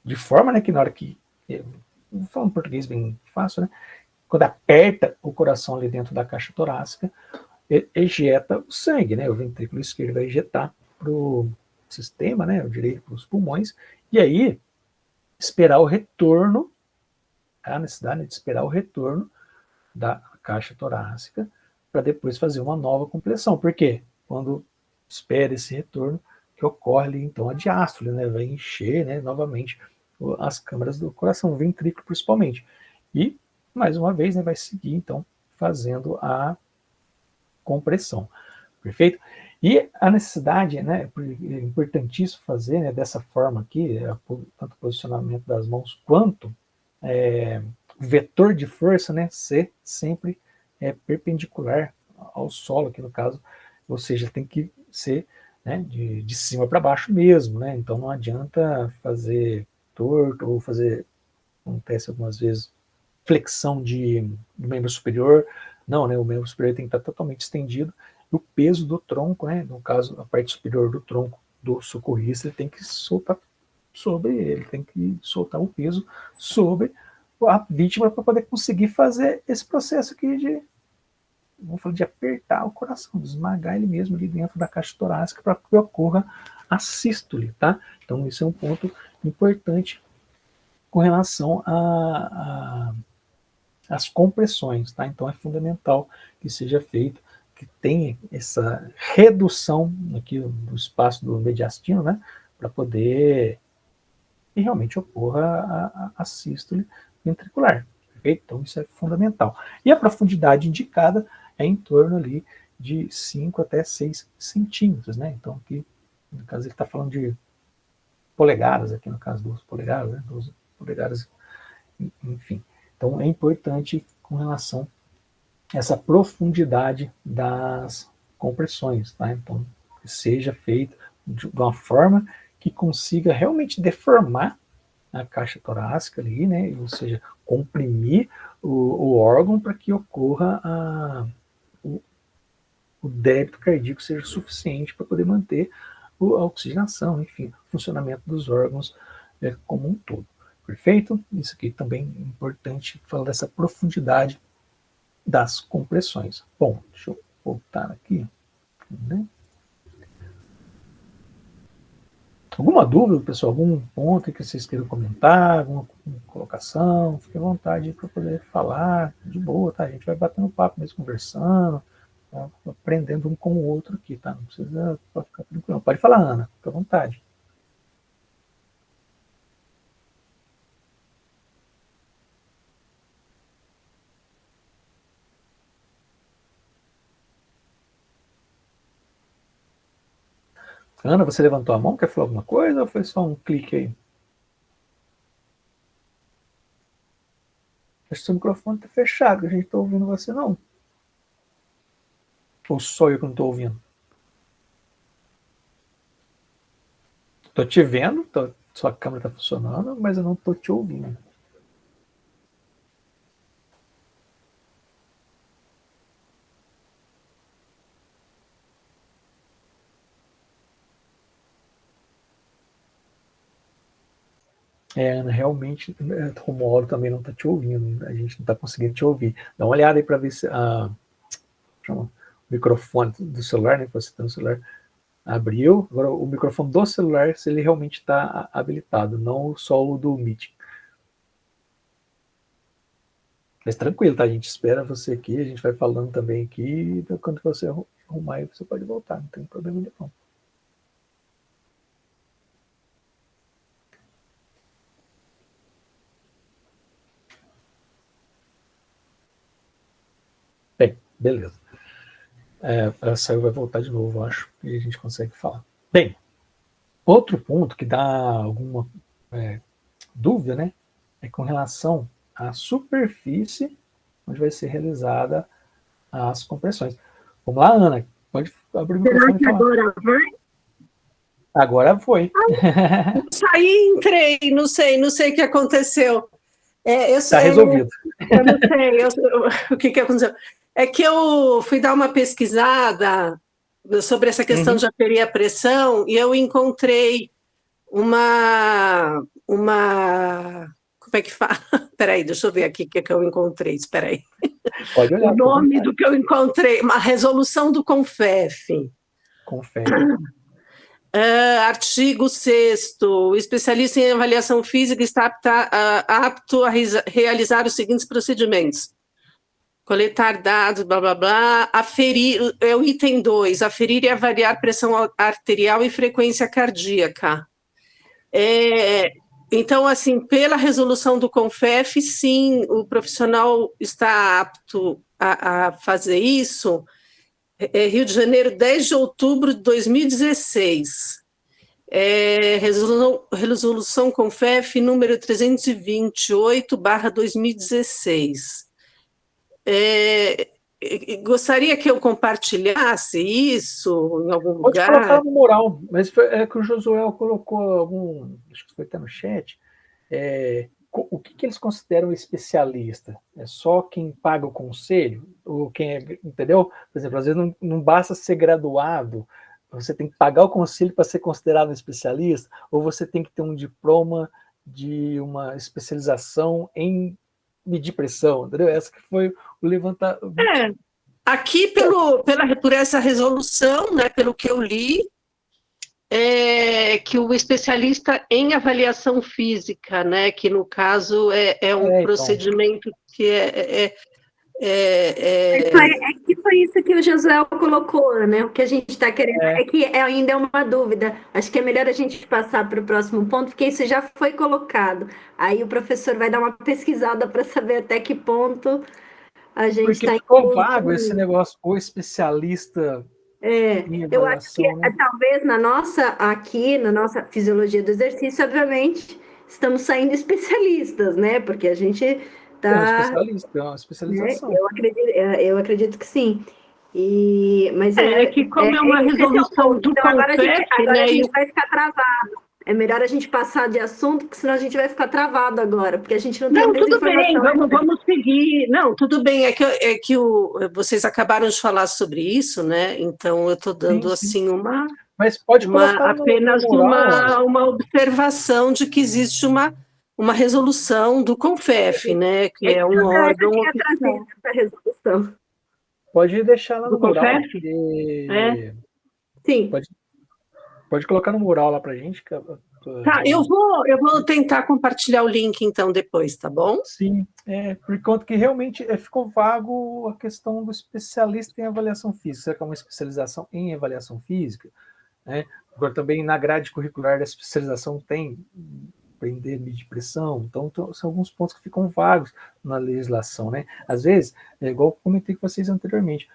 de forma, né, que na hora que, vou falar em português bem fácil, né? Quando aperta o coração ali dentro da caixa torácica, ele ejeta o sangue, né? O ventrículo esquerdo vai ejetar para o sistema, né? O direito para os pulmões, e aí esperar o retorno, a necessidade de esperar o retorno da caixa torácica para depois fazer uma nova compressão. Por quê? Quando espera esse retorno, que ocorre ali, então, a diástole, né? Vai encher, né, novamente as câmaras do coração, o ventrículo principalmente. E, mais uma vez, né, vai seguir, então, fazendo a compressão. Perfeito? E a necessidade, né, é importantíssimo fazer, né, dessa forma aqui, tanto o posicionamento das mãos quanto o vetor de força, né, ser sempre perpendicular ao solo, aqui no caso, ou seja, tem que ser, né, de cima para baixo mesmo, né, então não adianta fazer torto ou fazer, acontece algumas vezes, flexão do membro superior, não, né, o membro superior tem que estar totalmente estendido, e o peso do tronco, né, no caso, a parte superior do tronco do socorrista, ele tem que soltar sobre ele, tem que soltar o peso sobre a vítima para poder conseguir fazer esse processo aqui vamos falar, de apertar o coração, de esmagar ele mesmo ali dentro da caixa torácica para que ocorra a sístole, tá? Então, isso é um ponto importante com relação às compressões, tá? Então, é fundamental que seja feito, que tenha essa redução aqui do espaço do mediastino, né? Para poder que realmente ocorra a sístole ventricular. Perfeito? Então, isso é fundamental. E a profundidade indicada é em torno ali de 5 até 6 centímetros, né? Então, aqui, no caso, ele está falando de polegadas, aqui no caso, 2 polegadas, né? 12 polegadas, enfim. Então, é importante com relação a essa profundidade das compressões, tá? Então, que seja feito de uma forma que consiga realmente deformar a caixa torácica ali, né? Ou seja, comprimir o órgão para que ocorra o débito cardíaco seja suficiente para poder manter a oxigenação, enfim, o funcionamento dos órgãos como um todo. Perfeito? Isso aqui também é importante falar dessa profundidade das compressões. Bom, deixa eu voltar aqui. Né? Alguma dúvida, pessoal? Algum ponto que vocês queiram comentar? Alguma colocação? Fique à vontade para poder falar de boa, tá? A gente vai batendo papo mesmo, conversando, tá? Aprendendo um com o outro aqui, tá? Não precisa ficar tranquilo. Pode falar, Ana, fique à vontade. Ana, você levantou a mão? Quer falar alguma coisa ou foi só um clique aí? Acho que seu microfone está fechado, a gente está ouvindo você não. Ou só eu que não estou ouvindo? Estou te vendo, sua câmera está funcionando, mas eu não estou te ouvindo. Ana, realmente, o Romualdo também não está te ouvindo, a gente não está conseguindo te ouvir. Dá uma olhada aí para ver se o microfone do celular, né, que você tem no celular, abriu. Agora, o microfone do celular, se ele realmente está habilitado, não só o do Meet. Mas tranquilo, tá? A gente espera você aqui, a gente vai falando também aqui, e quando você arrumar aí, você pode voltar, não tem problema nenhum. Bem, beleza. Ela saiu, vai voltar de novo, eu acho, e a gente consegue falar. Bem, outro ponto que dá alguma dúvida, né, é com relação à superfície onde vai ser realizada as compressões. Vamos lá, Ana, pode abrir o microfone e falar. Agora vai? Agora foi. Saí, entrei, não sei o que aconteceu. Está resolvido. Eu não sei o que aconteceu. É que eu fui dar uma pesquisada sobre essa questão de aferir a pressão e eu encontrei uma como é que fala? Espera aí, deixa eu ver aqui o que eu encontrei. Espera aí. Pode olhar. O nome do que eu encontrei, uma resolução do CONFEF. CONFEF. Artigo 6º, o especialista em avaliação física está apto a realizar os seguintes procedimentos: coletar dados, blá, blá, blá, aferir, é o item 2, aferir e avaliar pressão arterial e frequência cardíaca. Então, assim, pela resolução do CONFEF, sim, o profissional está apto a fazer isso. Rio de Janeiro, 10 de outubro de 2016. Resolução CONFEF número 328/2016. Gostaria que eu compartilhasse isso em algum lugar? Pode colocar no mural, mas é que o Josué colocou acho que foi até no chat, o que eles consideram especialista? É só quem paga o conselho? Ou quem entendeu? Por exemplo, às vezes não basta ser graduado, você tem que pagar o conselho para ser considerado um especialista, ou você tem que ter um diploma de uma especialização em medir pressão, entendeu? Essa que foi o levantamento. Aqui, por essa resolução, né, pelo que eu li, que o especialista em avaliação física, né, que no caso é um procedimento que que foi isso que o Josué colocou, né? O que a gente está querendo que ainda é uma dúvida. Acho que é melhor a gente passar para o próximo ponto, porque isso já foi colocado. Aí o professor vai dar uma pesquisada para saber até que ponto a gente está. Porque ficou vago esse negócio, o especialista. Eu acho que talvez na nossa fisiologia do exercício, obviamente, estamos saindo especialistas, né? Porque a gente está. É uma especialização. Né? Eu acredito que sim. Mas que como é uma resolução do CONFEF, agora a gente vai ficar travado. É melhor a gente passar de assunto, porque senão a gente vai ficar travado agora, porque a gente não tem mais informação. Tudo bem, vamos seguir. Não, tudo bem, vocês acabaram de falar sobre isso, né? Então eu estou dando assim Mas pode apenas uma observação de que existe uma resolução do CONFEF, né? Que é um órgão. Essa resolução. Pode deixar lá Do no mural. Confef? Sim. Pode colocar no mural lá pra gente. Tá, eu vou tentar compartilhar o link então depois, tá bom? Sim, por conta que realmente ficou vago a questão do especialista em avaliação física. Será que é uma especialização em avaliação física? Né? Agora também na grade curricular da especialização tem aprender medir pressão, então são alguns pontos que ficam vagos na legislação, né? Às vezes, igual eu comentei com vocês anteriormente,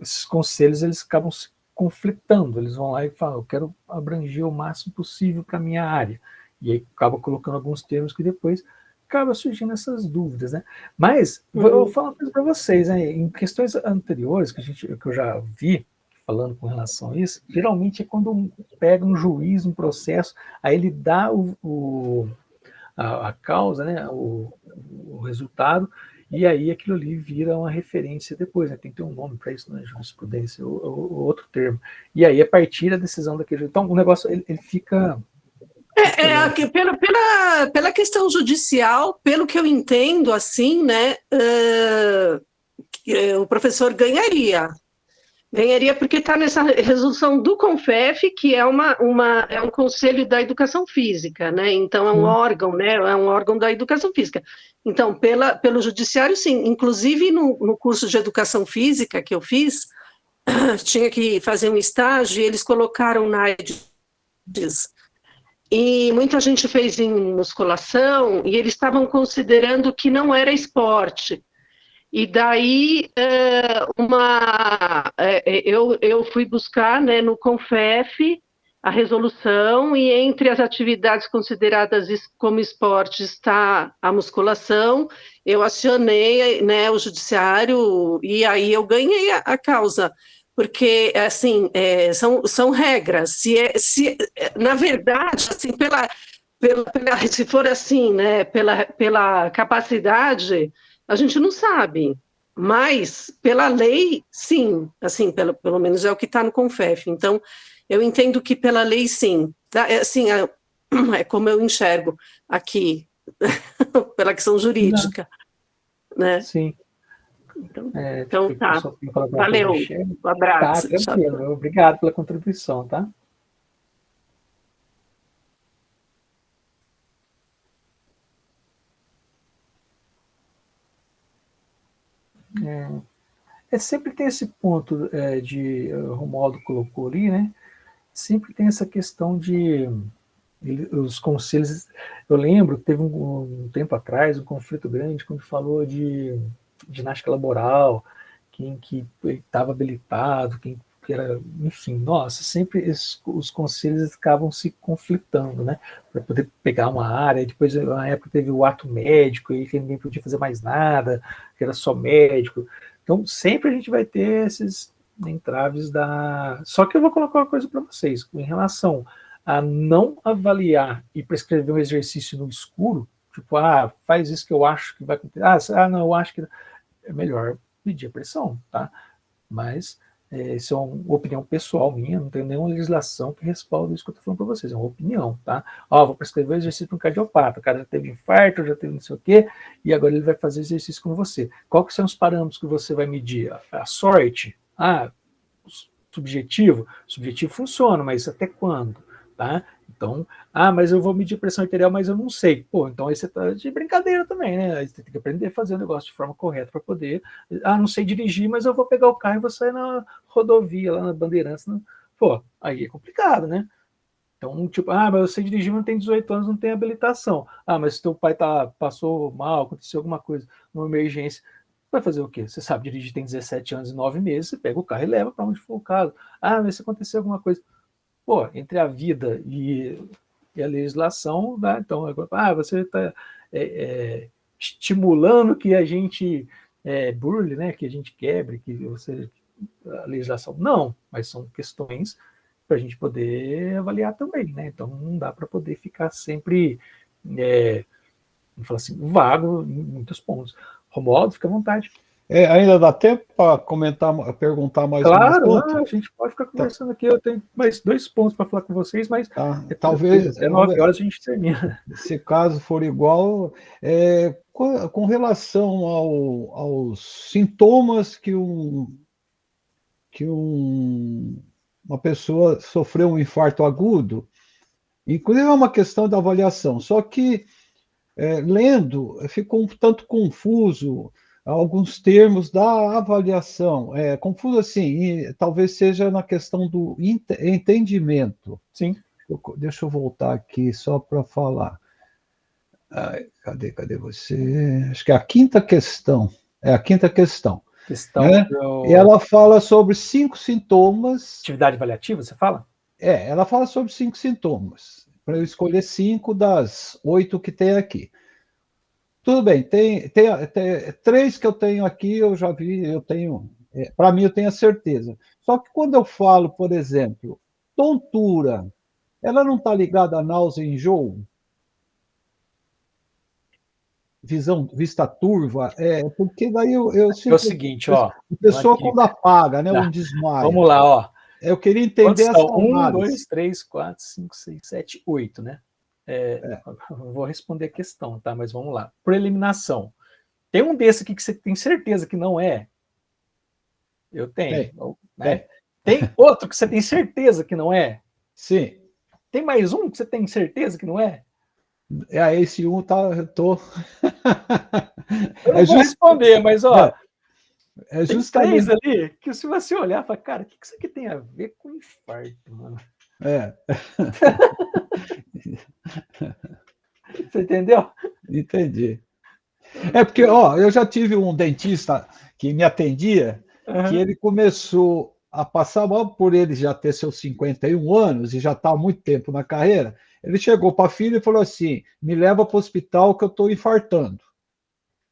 esses conselhos eles acabam se conflitando, eles vão lá e falam, eu quero abranger o máximo possível para a minha área, e aí acaba colocando alguns termos que depois acaba surgindo essas dúvidas, né? Mas vou falar uma coisa para vocês, né? Em questões anteriores que eu já vi falando com relação a isso, geralmente é quando pega um juiz, um processo, aí ele dá a causa, né, o resultado, e aí aquilo ali vira uma referência depois, né, tem que ter um nome para isso, né, jurisprudência, ou outro termo. E aí, a partir da decisão daquele... Então, o negócio, ele fica... Pela questão judicial, pelo que eu entendo, assim, né, o professor ganharia porque está nessa resolução do CONFEF, que é um conselho da educação física, né? Então é um órgão, né? É um órgão da educação física. Então, pelo judiciário, sim. Inclusive no curso de educação física que eu fiz, tinha que fazer um estágio e eles colocaram na AIDS. E muita gente fez em musculação e eles estavam considerando que não era esporte. E daí eu fui buscar, né, no CONFEF a resolução, e entre as atividades consideradas como esporte está a musculação. Eu acionei, né, o judiciário e aí eu ganhei a causa, porque assim são regras. Na verdade, assim, se for assim, né, pela capacidade, a gente não sabe, mas pela lei, sim, assim, pelo menos é o que está no CONFEF. Então, eu entendo que pela lei, sim. Assim, é como eu enxergo aqui, pela questão jurídica. Né? Sim. Então tá. Valeu. Um abraço. Tá, tranquilo. Obrigado pela contribuição, tá? Sempre tem esse ponto o Romualdo colocou ali, né? Sempre tem essa questão de os conselhos. Eu lembro que teve um tempo atrás um conflito grande quando falou de ginástica laboral, quem que estava habilitado, quem que era, enfim, nossa, sempre os conselhos ficavam se conflitando, né? Para poder pegar uma área. Depois, na época, teve o ato médico, e que ninguém podia fazer mais nada, que era só médico. Então, sempre a gente vai ter esses entraves da... Só que eu vou colocar uma coisa para vocês, em relação a não avaliar e prescrever um exercício no escuro, tipo, faz isso que eu acho que vai acontecer, não, eu acho que é melhor medir a pressão, tá? Mas isso é uma opinião pessoal minha, não tem nenhuma legislação que respalde isso que eu estou falando para vocês, é uma opinião, tá? Vou prescrever um exercício para um cardiopata, o cara já teve infarto, já teve não sei o quê, e agora ele vai fazer exercício com você. Qual que são os parâmetros que você vai medir? A sorte? Subjetivo? Subjetivo funciona, mas até quando? Tá? Então, mas eu vou medir pressão arterial, mas eu não sei. Pô, então aí você tá de brincadeira também, né? Aí você tem que aprender a fazer o negócio de forma correta para poder... não sei dirigir, mas eu vou pegar o carro e vou sair na rodovia, lá na Bandeirantes. Né? Pô, aí é complicado, né? Então, tipo, mas eu sei dirigir, mas não tem 18 anos, não tem habilitação. Mas se teu pai passou mal, aconteceu alguma coisa, uma emergência, vai fazer o quê? Você sabe dirigir, tem 17 anos e 9 meses, você pega o carro e leva para onde for o caso. Mas se acontecer alguma coisa... Pô, entre a vida e a legislação, né? Então, você está estimulando que a gente burle, né? Que a gente quebre, que a legislação. Não, mas são questões para a gente poder avaliar também, né? Então, não dá para poder ficar sempre, vamos falar assim, vago em muitos pontos. Romualdo, fica à vontade. Ainda dá tempo para comentar, perguntar mais um Claro, ponto? a gente pode ficar conversando aqui. Eu tenho mais 2 pontos para falar com vocês, mas Talvez, até 9 horas a gente termina. se caso for igual, com relação aos sintomas que uma pessoa sofreu um infarto agudo, inclusive é uma questão da avaliação, só que lendo ficou um tanto confuso alguns termos da avaliação, confuso assim, e talvez seja na questão do entendimento. Sim. Deixa eu voltar aqui só para falar. Cadê você? Acho que é a quinta questão. É a quinta questão. Né? E ela fala sobre 5 sintomas. Atividade avaliativa, você fala? Ela fala sobre 5 sintomas. Para eu escolher 5 das 8 que tem aqui. Tudo bem, tem 3 que eu tenho aqui, eu já vi, eu tenho. Para mim, eu tenho a certeza. Só que quando eu falo, por exemplo, tontura, ela não está ligada a náusea e enjoo? Vista turva, porque daí eu sinto. É o seguinte, ó. A pessoa quando apaga, né? Um desmaio. Vamos lá, ó. Eu queria entender essa análise. 1, 2, 3, 4, 5, 6, 7, 8, né? Vou responder a questão, tá? Mas vamos lá. Por eliminação. Tem um desse aqui que você tem certeza que não é? Eu tenho. Tem outro que você tem certeza que não é? Sim. Tem mais um que você tem certeza que não é? Esse um tá. Eu tô. Eu não vou responder, mas ó. Justamente. Tem 3 ali que se você olhar, fala, cara, o que isso aqui tem a ver com infarto, mano? Você entendeu? Entendi. Porque, eu já tive um dentista que me atendia, que ele começou a passar mal por ele já ter seus 51 anos e já está há muito tempo na carreira. Ele chegou para a filha e falou assim: me leva para o hospital que eu estou infartando.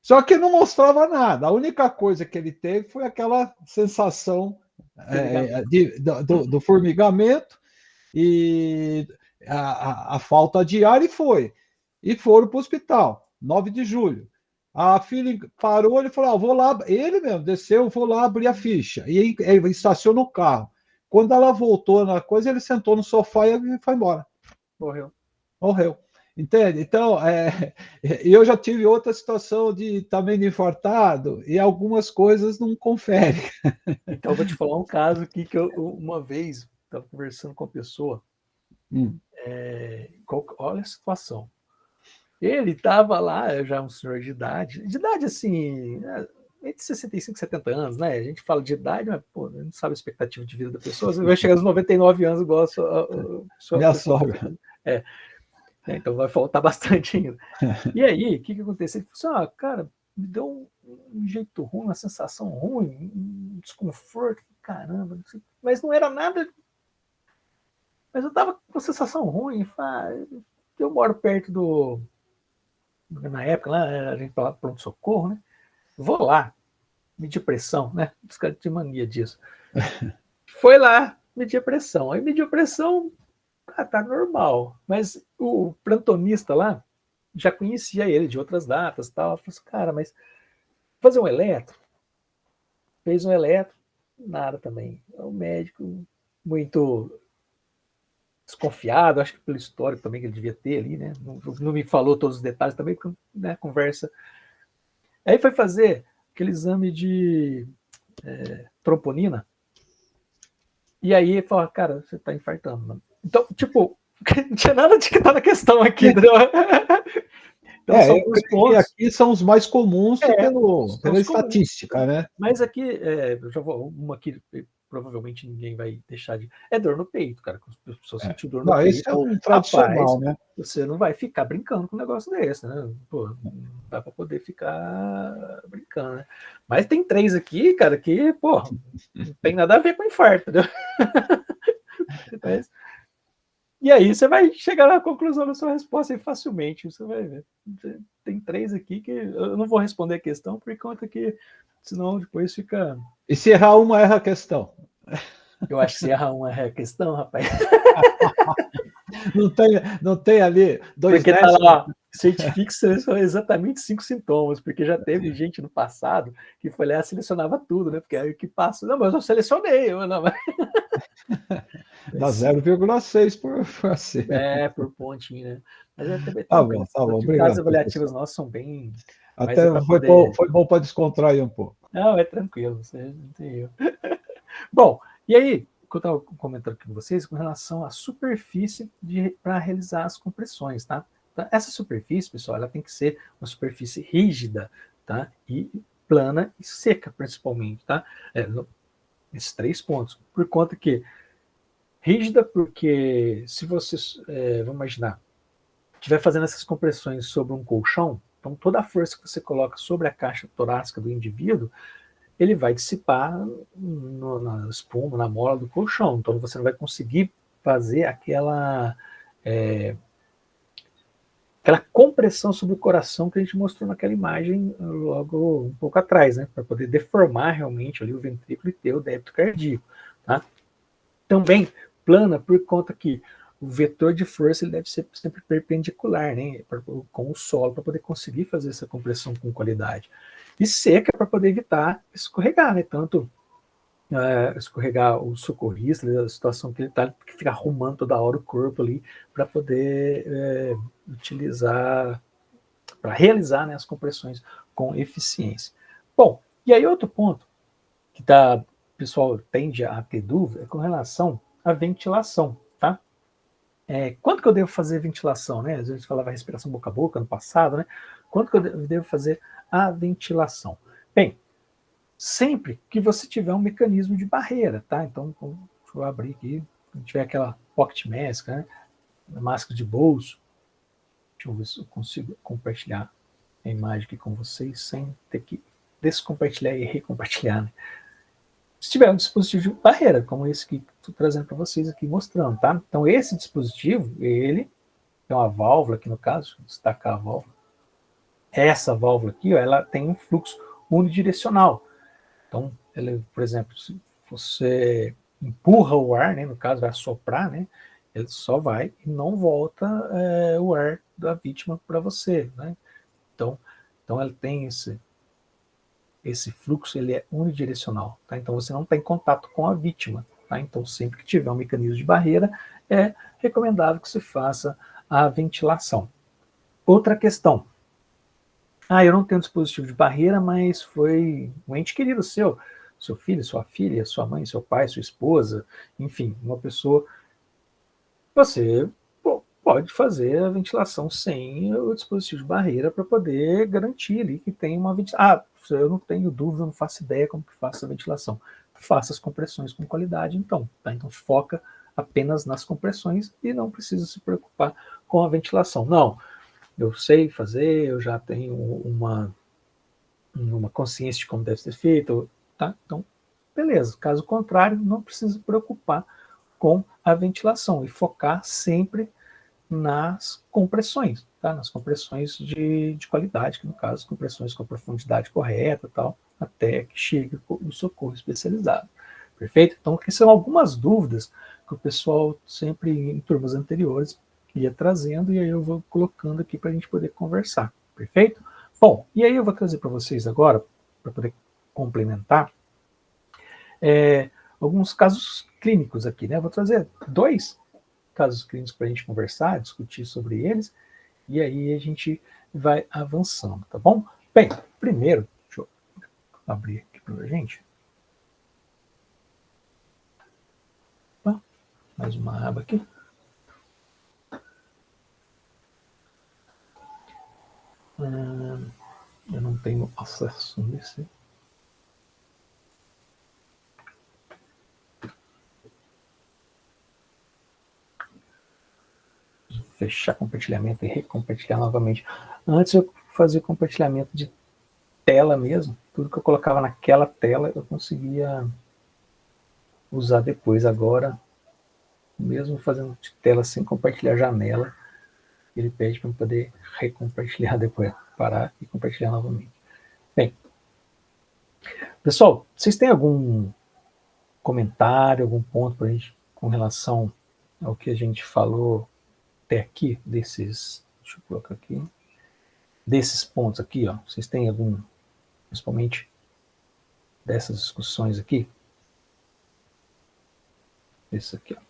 Só que não mostrava nada. A única coisa que ele teve foi aquela sensação do formigamento e a falta de ar, e foram para o hospital, 9 de julho. A filha parou, ele falou: vou lá. Ele mesmo desceu, vou lá abrir a ficha. E ele estacionou o carro. Quando ela voltou na coisa, ele sentou no sofá e foi embora. Morreu. Entende? Então, eu já tive outra situação também de infartado, e algumas coisas não conferem. Então, eu vou te falar um caso aqui que eu uma vez estava conversando com uma pessoa. Olha a situação. Ele estava lá, já um senhor de idade assim, entre 65 e 70 anos, né? A gente fala de idade, mas pô, não sabe a expectativa de vida da pessoa. Você vai chegar aos 99 anos, igual a sua minha sogra. Então vai faltar bastante ainda. E aí, o que aconteceu? Ele falou assim: cara, me deu um jeito ruim, uma sensação ruim, um desconforto, caramba, não sei. Mas não era nada. Mas eu tava com sensação ruim. Eu moro perto na época, lá, a gente falava pronto-socorro, né? Vou lá, medir pressão, né? Os caras tinham mania disso. Foi lá, medir a pressão. Aí mediu a pressão, tá normal. Mas o plantonista lá já conhecia ele de outras datas, tal. Falei assim: cara, mas fazer um eletro? Fez um eletro, nada também. O médico muito desconfiado, acho que pelo histórico também que ele devia ter ali, né? Não me falou todos os detalhes também, porque, né, conversa. Aí foi fazer aquele exame de troponina, e aí ele falou: cara, você tá infartando, mano. Então, tipo, não tinha nada de que tá na questão aqui, entendeu? Então, aqui são os mais comuns pela estatística, comuns, né? Mas aqui, eu já vou uma aqui, provavelmente ninguém vai deixar de. É dor no peito, cara. A pessoa sentiu dor no peito. Esse é um tradicional, né? Você não vai ficar brincando com um negócio desse, né? Pô, não dá para poder ficar brincando, né? Mas tem 3 aqui, cara, que, pô, não tem nada a ver com infarto, entendeu? Mas, e aí você vai chegar na conclusão da sua resposta aí facilmente, você vai ver. Tem 3 aqui que eu não vou responder a questão, por conta que senão depois fica... E se errar uma, erra a questão. Eu acho que se errar uma, erra a questão, rapaz. Não tem ali dois Porque tá décimos. lá, certifique que selecionou exatamente 5 sintomas, porque já teve gente no passado que foi lá e selecionava tudo, né? Porque aí que passa, não, mas eu selecionei, eu não, mas... Dá 0,6 por acerto. por pontinho, né? Mas é também Tá tranquilo. bom, tá As bom. atividades Obrigado, avaliativas professor. nossas são bem... Mas Até é para poder... foi bom para descontrair um pouco. Não, é tranquilo, você não tem erro. Bom, e aí, o que eu estava comentando aqui com vocês, com relação à superfície para realizar as compressões, tá? Então, essa superfície, pessoal, ela tem que ser uma superfície rígida, tá? E plana e seca, principalmente, tá? Esses 3 pontos. Por conta que rígida, porque se você, vamos imaginar, estiver fazendo essas compressões sobre um colchão, então toda a força que você coloca sobre a caixa torácica do indivíduo, ele vai dissipar na espuma, na mola do colchão. Então você não vai conseguir fazer aquela compressão sobre o coração que a gente mostrou naquela imagem logo um pouco atrás, né? Para poder deformar realmente ali o ventrículo e ter o débito cardíaco. Tá? Também plana por conta que o vetor de força ele deve ser sempre perpendicular, né, com o solo, para poder conseguir fazer essa compressão com qualidade. E seca para poder evitar escorregar, né, tanto escorregar o socorrista, a situação que ele está, que fica arrumando toda hora o corpo ali, para poder utilizar, para realizar, né, as compressões com eficiência. Bom, e aí outro ponto que o pessoal tende a ter dúvida é com relação à ventilação, tá? Quando que eu devo fazer ventilação, né? Às vezes falava respiração boca a boca no passado, né? Quando que eu devo fazer a ventilação? Bem, sempre que você tiver um mecanismo de barreira, tá? Então, deixa eu abrir aqui, se tiver aquela pocket mask, né? Máscara de bolso, deixa eu ver se eu consigo compartilhar a imagem aqui com vocês sem ter que descompartilhar e recompartilhar, né? Se tiver um dispositivo de barreira, como esse que estou trazendo para vocês aqui, mostrando, tá? Então, esse dispositivo, ele é uma válvula aqui no caso, vou destacar a válvula. Essa válvula aqui, ó, ela tem um fluxo unidirecional. Então, por exemplo, se você empurra o ar, né, no caso, vai soprar, né, ele só vai e não volta o ar da vítima para você, né? Então ela tem esse fluxo, ele é unidirecional, tá? Então você não está em contato com a vítima, tá? Então sempre que tiver um mecanismo de barreira, é recomendável que você faça a ventilação. Outra questão. Eu não tenho dispositivo de barreira, mas foi um ente querido seu filho, sua filha, sua mãe, seu pai, sua esposa, enfim, uma pessoa. Você pode fazer a ventilação sem o dispositivo de barreira para poder garantir ali que tem uma ventilação. Eu não tenho dúvida, não faço ideia como que faço a ventilação. Faça as compressões com qualidade, então. Tá? Então foca apenas nas compressões e não precisa se preocupar com a ventilação. Não, eu sei fazer, eu já tenho uma consciência de como deve ser feito, tá? Então, beleza. Caso contrário, não precisa se preocupar com a ventilação e focar sempre nas compressões, tá? Nas compressões de qualidade, que no caso, compressões com a profundidade correta, tal, até que chegue o socorro especializado. Perfeito? Então, aqui são algumas dúvidas que o pessoal sempre, em turmas anteriores, ia trazendo, e aí eu vou colocando aqui para a gente poder conversar. Perfeito? Bom, e aí eu vou trazer para vocês agora, para poder complementar, alguns casos clínicos aqui, né? Eu vou trazer 2 casos clínicos para a gente conversar, discutir sobre eles, e aí a gente vai avançando, tá bom? Bem, primeiro, deixa eu abrir aqui para a gente. Mais uma aba aqui. Eu não tenho acesso nesse. Fechar compartilhamento e recompartilhar novamente. Antes eu fazia compartilhamento de tela mesmo. Tudo que eu colocava naquela tela eu conseguia usar depois. Agora, mesmo fazendo de tela sem compartilhar a janela, ele pede para eu poder recompartilhar depois, parar e compartilhar novamente. Bem, pessoal, vocês têm algum comentário, algum ponto para a gente com relação ao que a gente falou até aqui, deixa eu colocar aqui, desses pontos aqui, ó, vocês têm algum, principalmente dessas discussões aqui, isso aqui, ó.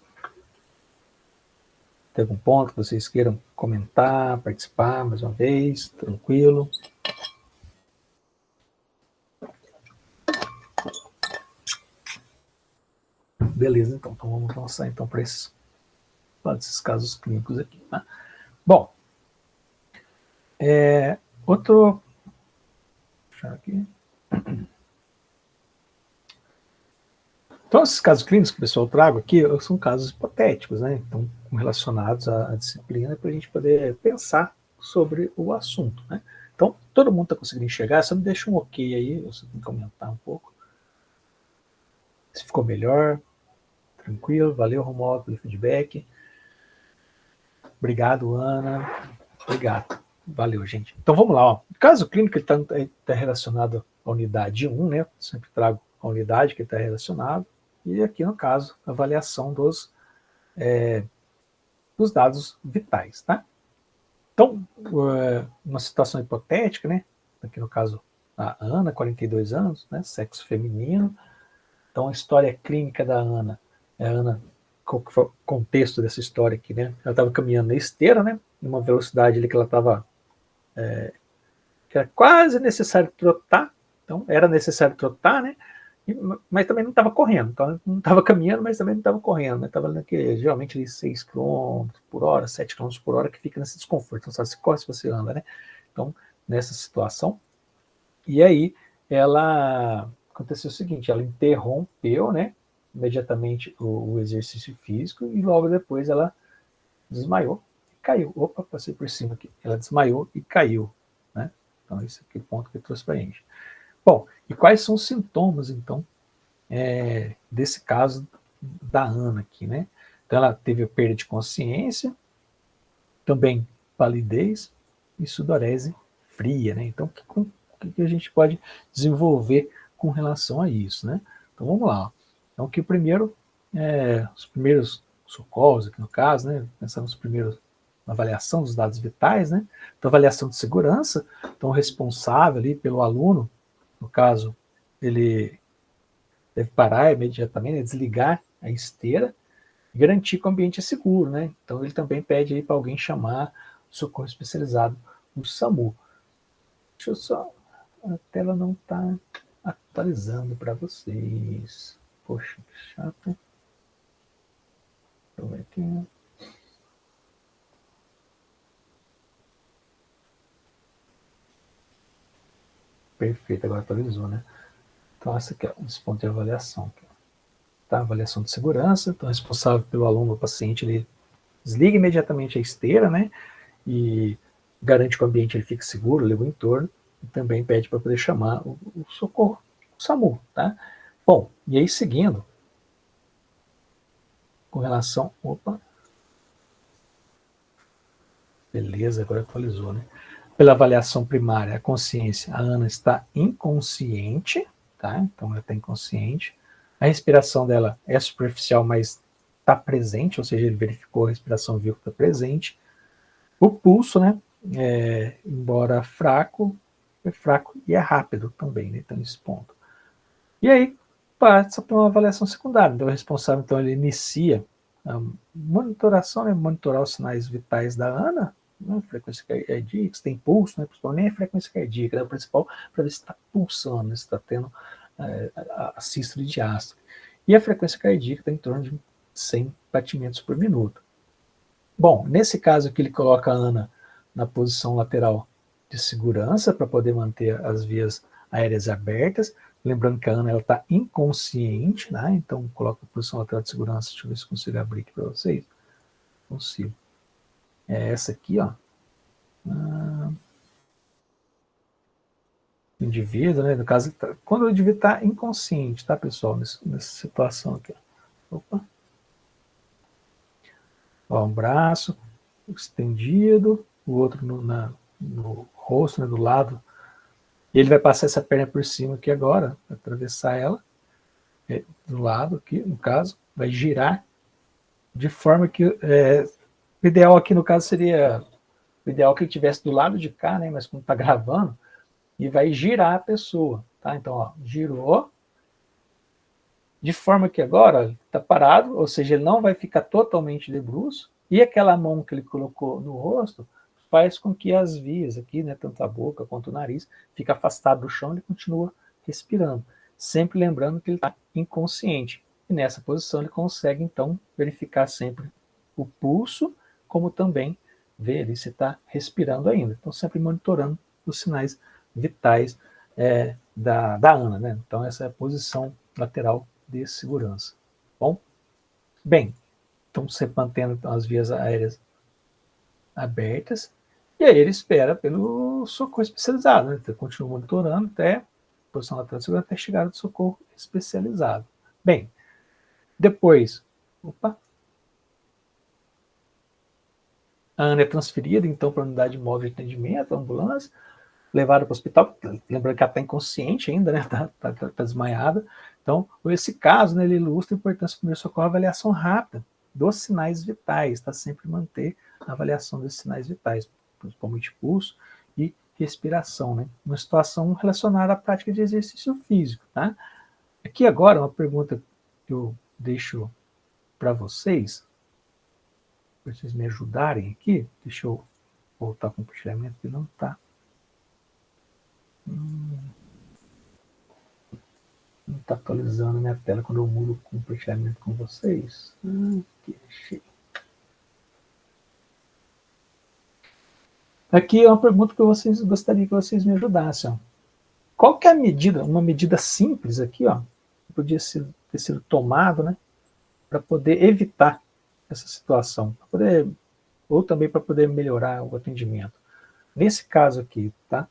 Tem algum ponto que vocês queiram comentar, participar mais uma vez? Tranquilo? Beleza, então vamos avançar então para esses casos clínicos aqui. Tá? Bom, outro... Deixa eu aqui. Então, esses casos clínicos que o pessoal trago aqui são casos hipotéticos, né? Então, relacionados à disciplina, para a gente poder pensar sobre o assunto, né? Então, todo mundo está conseguindo enxergar, só me deixa um ok aí, você tem que comentar um pouco. Se ficou melhor, tranquilo, valeu, Romualdo, pelo feedback. Obrigado, Ana. Obrigado. Valeu, gente. Então, vamos lá. Ó. O caso clínico está relacionado à unidade 1, né? Sempre trago a unidade que está relacionado. E aqui, no caso, a avaliação dos dados vitais, tá? Então, uma situação hipotética, né? Aqui no caso, a Ana, 42 anos, né? Sexo feminino. Então, a história clínica da Ana, qual que foi o contexto dessa história aqui, né? Ela estava caminhando na esteira, né? Numa velocidade ali que ela estava... que era quase necessário trotar. Então, era necessário trotar, né? Mas também não estava correndo, então não estava caminhando, mas também não estava correndo, né? Estava geralmente ali 6 km por hora, 7 km por hora, que fica nesse desconforto, então se corre se você anda, né? Então, nessa situação, e aí aconteceu o seguinte, ela interrompeu, né, imediatamente o exercício físico, e logo depois ela desmaiou e caiu. Opa, passei por cima aqui. Ela desmaiou e caiu, né? Então, esse aqui é o ponto que eu trouxe para a gente. Bom, e quais são os sintomas, então, desse caso da Ana aqui, né? Então, ela teve perda de consciência, também palidez e sudorese fria, né? Então, o que a gente pode desenvolver com relação a isso, né? Então, vamos lá. Então, aqui primeiro, os primeiros socorros, aqui no caso, né? Pensamos primeiro na avaliação dos dados vitais, né? Então, avaliação de segurança, então, o responsável ali pelo aluno, no caso, ele deve parar imediatamente, desligar a esteira e garantir que o ambiente é seguro, né? Então, ele também pede aí para alguém chamar o socorro especializado, o SAMU. Deixa eu só... A tela não está atualizando para vocês. Poxa, que chato. Deixa eu ver aqui. Perfeito, agora atualizou, né? Então, essa aqui é esse ponto de avaliação. Aqui, tá? Avaliação de segurança. Então, responsável pelo aluno ou paciente, ele desliga imediatamente a esteira, né? E garante que o ambiente ele fique seguro, leva o entorno. E também pede para poder chamar o socorro, o SAMU, tá? Bom, e aí seguindo, com relação... Opa! Beleza, agora atualizou, né? Pela avaliação primária, a consciência, a Ana está inconsciente, tá? Então ela está inconsciente. A respiração dela é superficial, mas está presente, ou seja, ele verificou a respiração, viu que está presente. O pulso, né? Embora fraco, é fraco e é rápido também, né? Então, nesse ponto. E aí, passa para uma avaliação secundária. Então, o responsável, então, ele inicia a monitoração, né? Monitorar os sinais vitais da Ana, né? Frequência cardíaca, se tem pulso, né? Principalmente nem a frequência cardíaca, né? O principal para ver se está pulsando, né? Se está tendo a sístole diástole. E a frequência cardíaca está em torno de 100 batimentos por minuto. Bom, nesse caso aqui ele coloca a Ana na posição lateral de segurança para poder manter as vias aéreas abertas. Lembrando que a Ana está inconsciente, né? Então coloca a posição lateral de segurança. Deixa eu ver se consigo abrir aqui para vocês. Consigo. É essa aqui, ó. Indivíduo, né? No caso, quando o indivíduo está inconsciente, tá, pessoal? Nessa situação aqui. Opa. Ó, um braço estendido, o outro no rosto, né, do lado. E ele vai passar essa perna por cima aqui agora, atravessar ela, do lado aqui, no caso, vai girar de forma que O ideal aqui, no caso, seria... O ideal que ele estivesse do lado de cá, né? Mas como está gravando, e vai girar a pessoa, tá? Então, ó, girou, de forma que agora está parado, ou seja, ele não vai ficar totalmente de bruços, e aquela mão que ele colocou no rosto faz com que as vias aqui, né, tanto a boca quanto o nariz, fique afastado do chão e ele continua respirando. Sempre lembrando que ele está inconsciente. E nessa posição ele consegue, então, verificar sempre o pulso, como também ver ali se está respirando ainda. Então, sempre monitorando os sinais vitais da Ana, né? Então, essa é a posição lateral de segurança. Bom? Bem, então sempre mantendo as vias aéreas abertas, e aí ele espera pelo socorro especializado, né? Então, continua monitorando até a posição lateral de segurança, até chegar do socorro especializado. Bem, depois, a Ana é transferida, então, para a unidade móvel de atendimento, a ambulância, levada para o hospital, lembrando que ela está inconsciente ainda, né? Tá desmaiada. Então, esse caso, né, ele ilustra a importância do primeiro socorro, a avaliação rápida dos sinais vitais, tá? Sempre manter a avaliação desses sinais vitais, principalmente pulso e respiração, né? Uma situação relacionada à prática de exercício físico, tá? Aqui agora, uma pergunta que eu deixo para vocês me ajudarem aqui. Deixa eu voltar ao compartilhamento, que não está. Não está atualizando a minha tela quando eu mudo o compartilhamento com vocês. Aqui, achei. Aqui é uma pergunta que vocês gostaria que vocês me ajudassem. Ó. Qual que é a medida, uma medida simples aqui, ó, que podia ter sido tomada, né, para poder evitar essa situação, ou também para poder melhorar o atendimento. Nesse caso aqui, tá?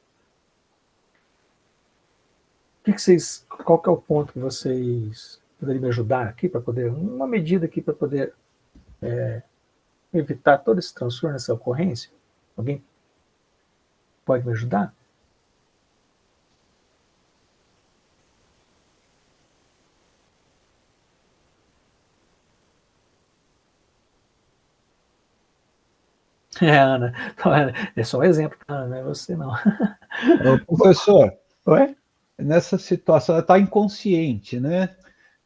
Qual que é o ponto que vocês poderiam me ajudar aqui para poder, uma medida aqui para poder evitar todo esse transtorno, essa ocorrência? Alguém pode me ajudar? Ana, é só um exemplo, Ana, não é você não. Professor, Oi? Nessa situação, ela está inconsciente, né?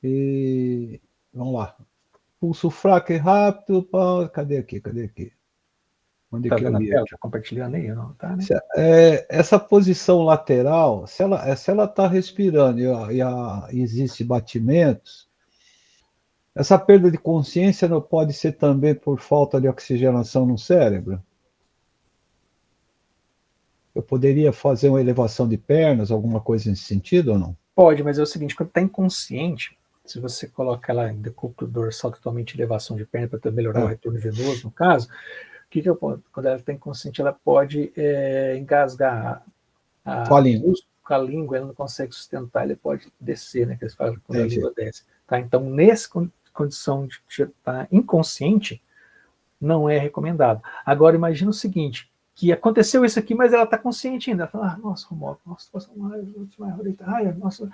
E vamos lá. Pulso fraco e rápido. Cadê aqui? Onde Tá que eu vendo a li tela? aqui? Tá compartilhando aí, não tá, né? Essa posição lateral, se ela está respirando e existe batimentos, essa perda de consciência não pode ser também por falta de oxigenação no cérebro? Eu poderia fazer uma elevação de pernas, alguma coisa nesse sentido ou não? Pode, mas é o seguinte, quando está inconsciente, se você coloca ela em decúbito dorsal, totalmente elevação de perna para melhorar o retorno venoso, no caso, quando ela está inconsciente, ela pode engasgar Com a língua. Com a língua, ela não consegue sustentar, ele pode descer, né? Que eles falam quando a língua desce. Tá? Então, nessa condição de estar inconsciente, não é recomendado. Agora, imagina o seguinte, que aconteceu isso aqui, mas ela está consciente ainda. Ela fala, nossa, Romualdo, nossa, nossa.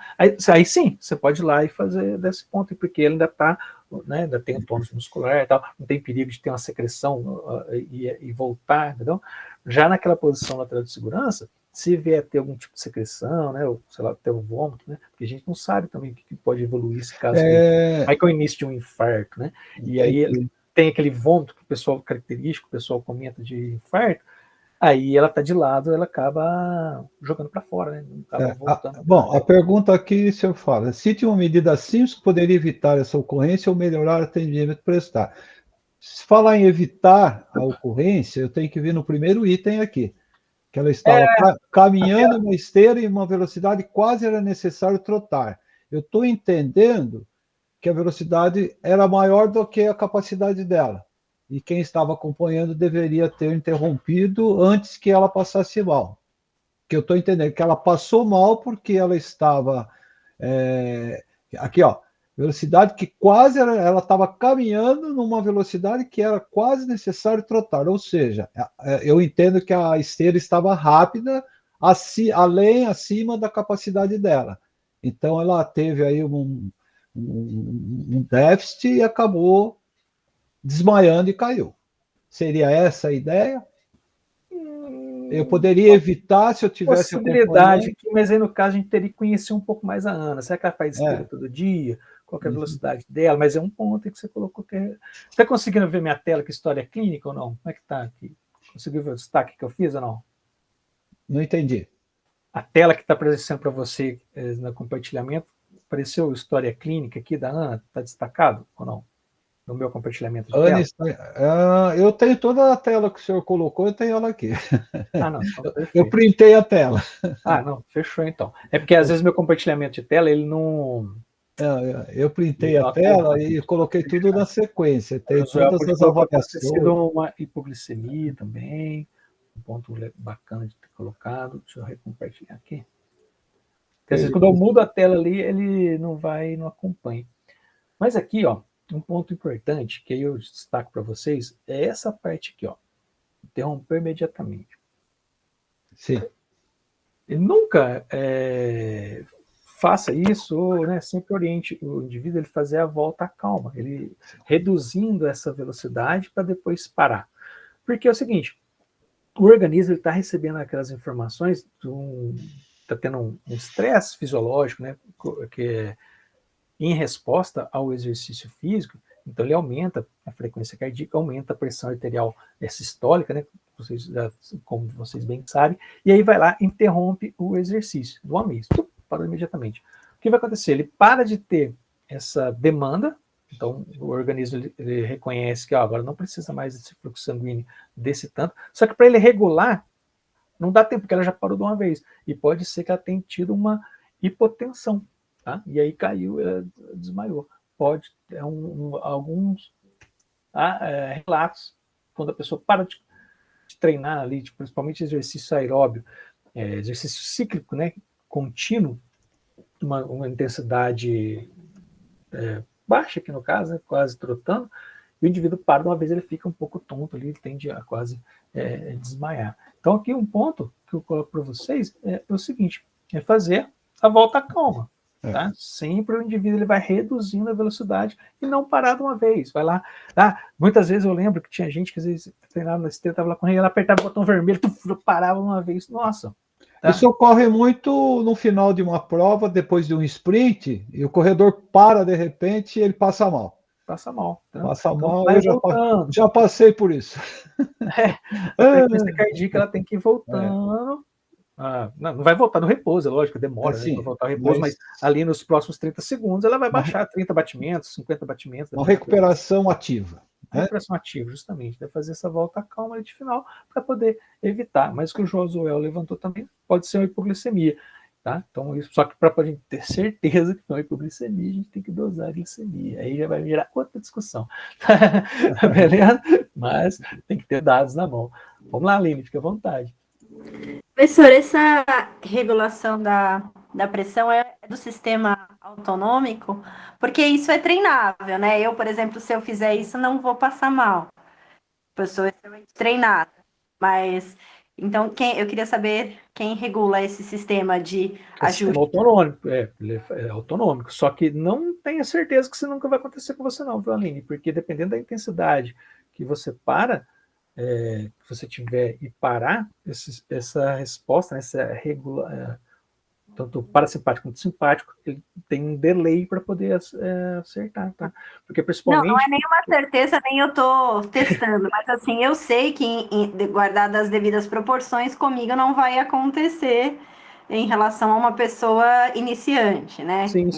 Aí sim, você pode ir lá e fazer desse ponto, porque ele ainda está, né, ainda tem um tônus muscular e tal, não tem perigo de ter uma secreção e voltar, entendeu? Já naquela posição lateral de segurança, se vier ter algum tipo de secreção, né, ou sei lá, ter um vômito, né, porque a gente não sabe também o que pode evoluir esse caso. Aí que é o início de um infarto, né, e aí tem aquele vômito que o pessoal característico, o pessoal comenta de infarto, aí ela está de lado, ela acaba jogando para fora, né? Não acaba voltando. Bom, a pergunta aqui, o senhor fala, cite uma medida simples que poderia evitar essa ocorrência ou melhorar o atendimento prestar. Se falar em evitar a ocorrência, eu tenho que vir no primeiro item aqui, que ela estava caminhando uma esteira em uma velocidade quase era necessário trotar. Eu estou entendendo que a velocidade era maior do que a capacidade dela. E quem estava acompanhando deveria ter interrompido antes que ela passasse mal. Que eu estou entendendo que ela passou mal porque ela estava... aqui, ó, velocidade que quase ela estava caminhando numa velocidade que era quase necessário trotar. Ou seja, eu entendo que a esteira estava rápida, acima da capacidade dela. Então, ela teve aí um déficit e acabou desmaiando e caiu. Seria essa a ideia? Eu poderia evitar se eu tivesse possibilidade aqui, mas aí no caso a gente teria que conhecer um pouco mais a Ana. Será que ela faz esteira todo dia? Qual é a velocidade dela? Mas é um ponto que você colocou que Você está conseguindo ver minha tela, que história clínica ou não? Como é que está aqui? Conseguiu ver o destaque que eu fiz ou não? Não entendi. A tela que está aparecendo para você no compartilhamento, apareceu história clínica aqui da Ana? Está destacado ou não? No meu compartilhamento de Ana, tela? eu tenho toda a tela que o senhor colocou, eu tenho ela aqui. Não, então eu printei a tela. Não, fechou então. É porque às vezes meu compartilhamento de tela, ele não... Eu printei a tela e coloquei tudo na sequência. Tem todas as avaliações. Uma hipoglicemia também, um ponto bacana de ter colocado. Deixa eu recompartilhar aqui. Porque às vezes quando eu mudo a tela ali, ele não acompanha. Mas aqui, ó, um ponto importante que eu destaco para vocês é essa parte aqui, ó. Interromper imediatamente. Sim. Ele nunca faça isso, né? Sempre oriente o indivíduo a fazer a volta calma, ele reduzindo essa velocidade para depois parar. Porque é o seguinte, o organismo está recebendo aquelas informações, está tendo um estresse fisiológico, né? Que em resposta ao exercício físico, então ele aumenta a frequência cardíaca, aumenta a pressão arterial sistólica, né? Como vocês bem sabem, e aí vai lá, interrompe o exercício do uma vez, parou imediatamente. O que vai acontecer? Ele para de ter essa demanda, então o organismo ele reconhece que agora não precisa mais desse fluxo sanguíneo desse tanto, só que para ele regular, não dá tempo, porque ela já parou de uma vez, e pode ser que ela tenha tido uma hipotensão, tá? E aí caiu, ela desmaiou. Pode ter alguns relatos, quando a pessoa para de treinar ali, principalmente exercício aeróbio, exercício cíclico, né, contínuo, uma intensidade baixa aqui no caso, né, quase trotando, e o indivíduo para de uma vez, ele fica um pouco tonto ali, ele tende a quase desmaiar. Então aqui um ponto que eu coloco para vocês é o seguinte, é fazer a volta calma. Tá? Sempre o indivíduo ele vai reduzindo a velocidade e não parar de uma vez. Vai lá. Muitas vezes eu lembro que tinha gente que às vezes treinava na esteira, estava lá correndo, ela apertava o botão vermelho, parava uma vez. Nossa. Tá? Isso ocorre muito no final de uma prova, depois de um sprint, e o corredor para de repente e ele passa mal. Passa mal. Tá? Passa então, mal, eu já passei por isso. A frequência cardíaca ela tem que ir voltando. Não vai voltar no repouso, é lógico, demora para voltar ao repouso, mas ali nos próximos 30 segundos ela vai baixar 30 batimentos, 50 batimentos. Uma recuperação ativa. Recuperação ativa, justamente, vai fazer essa volta calma de final para poder evitar. Mas o que o Josué levantou também pode ser uma hipoglicemia. Tá? Então, só que para a gente ter certeza que não é hipoglicemia, a gente tem que dosar a glicemia. Aí já vai virar outra discussão. Beleza? Mas tem que ter dados na mão. Vamos lá, Aline, fica à vontade. Professor, essa regulação da pressão é do sistema autonômico? Porque isso é treinável, né? Eu, por exemplo, se eu fizer isso, não vou passar mal. Eu sou extremamente treinada. Mas, então, eu queria saber quem regula esse sistema de ajuste. Sistema autonômico, ele é autonômico, só que não tenha certeza que isso nunca vai acontecer com você não, viu, Aline? Porque dependendo da intensidade que você para, que você tiver e parar, essa resposta, né, tanto parasimpático quanto simpático, ele tem um delay para poder acertar, tá? Porque principalmente... Não é nenhuma certeza, nem eu estou testando, mas assim, eu sei que guardadas as devidas proporções, comigo não vai acontecer em relação a uma pessoa iniciante, né? Sim,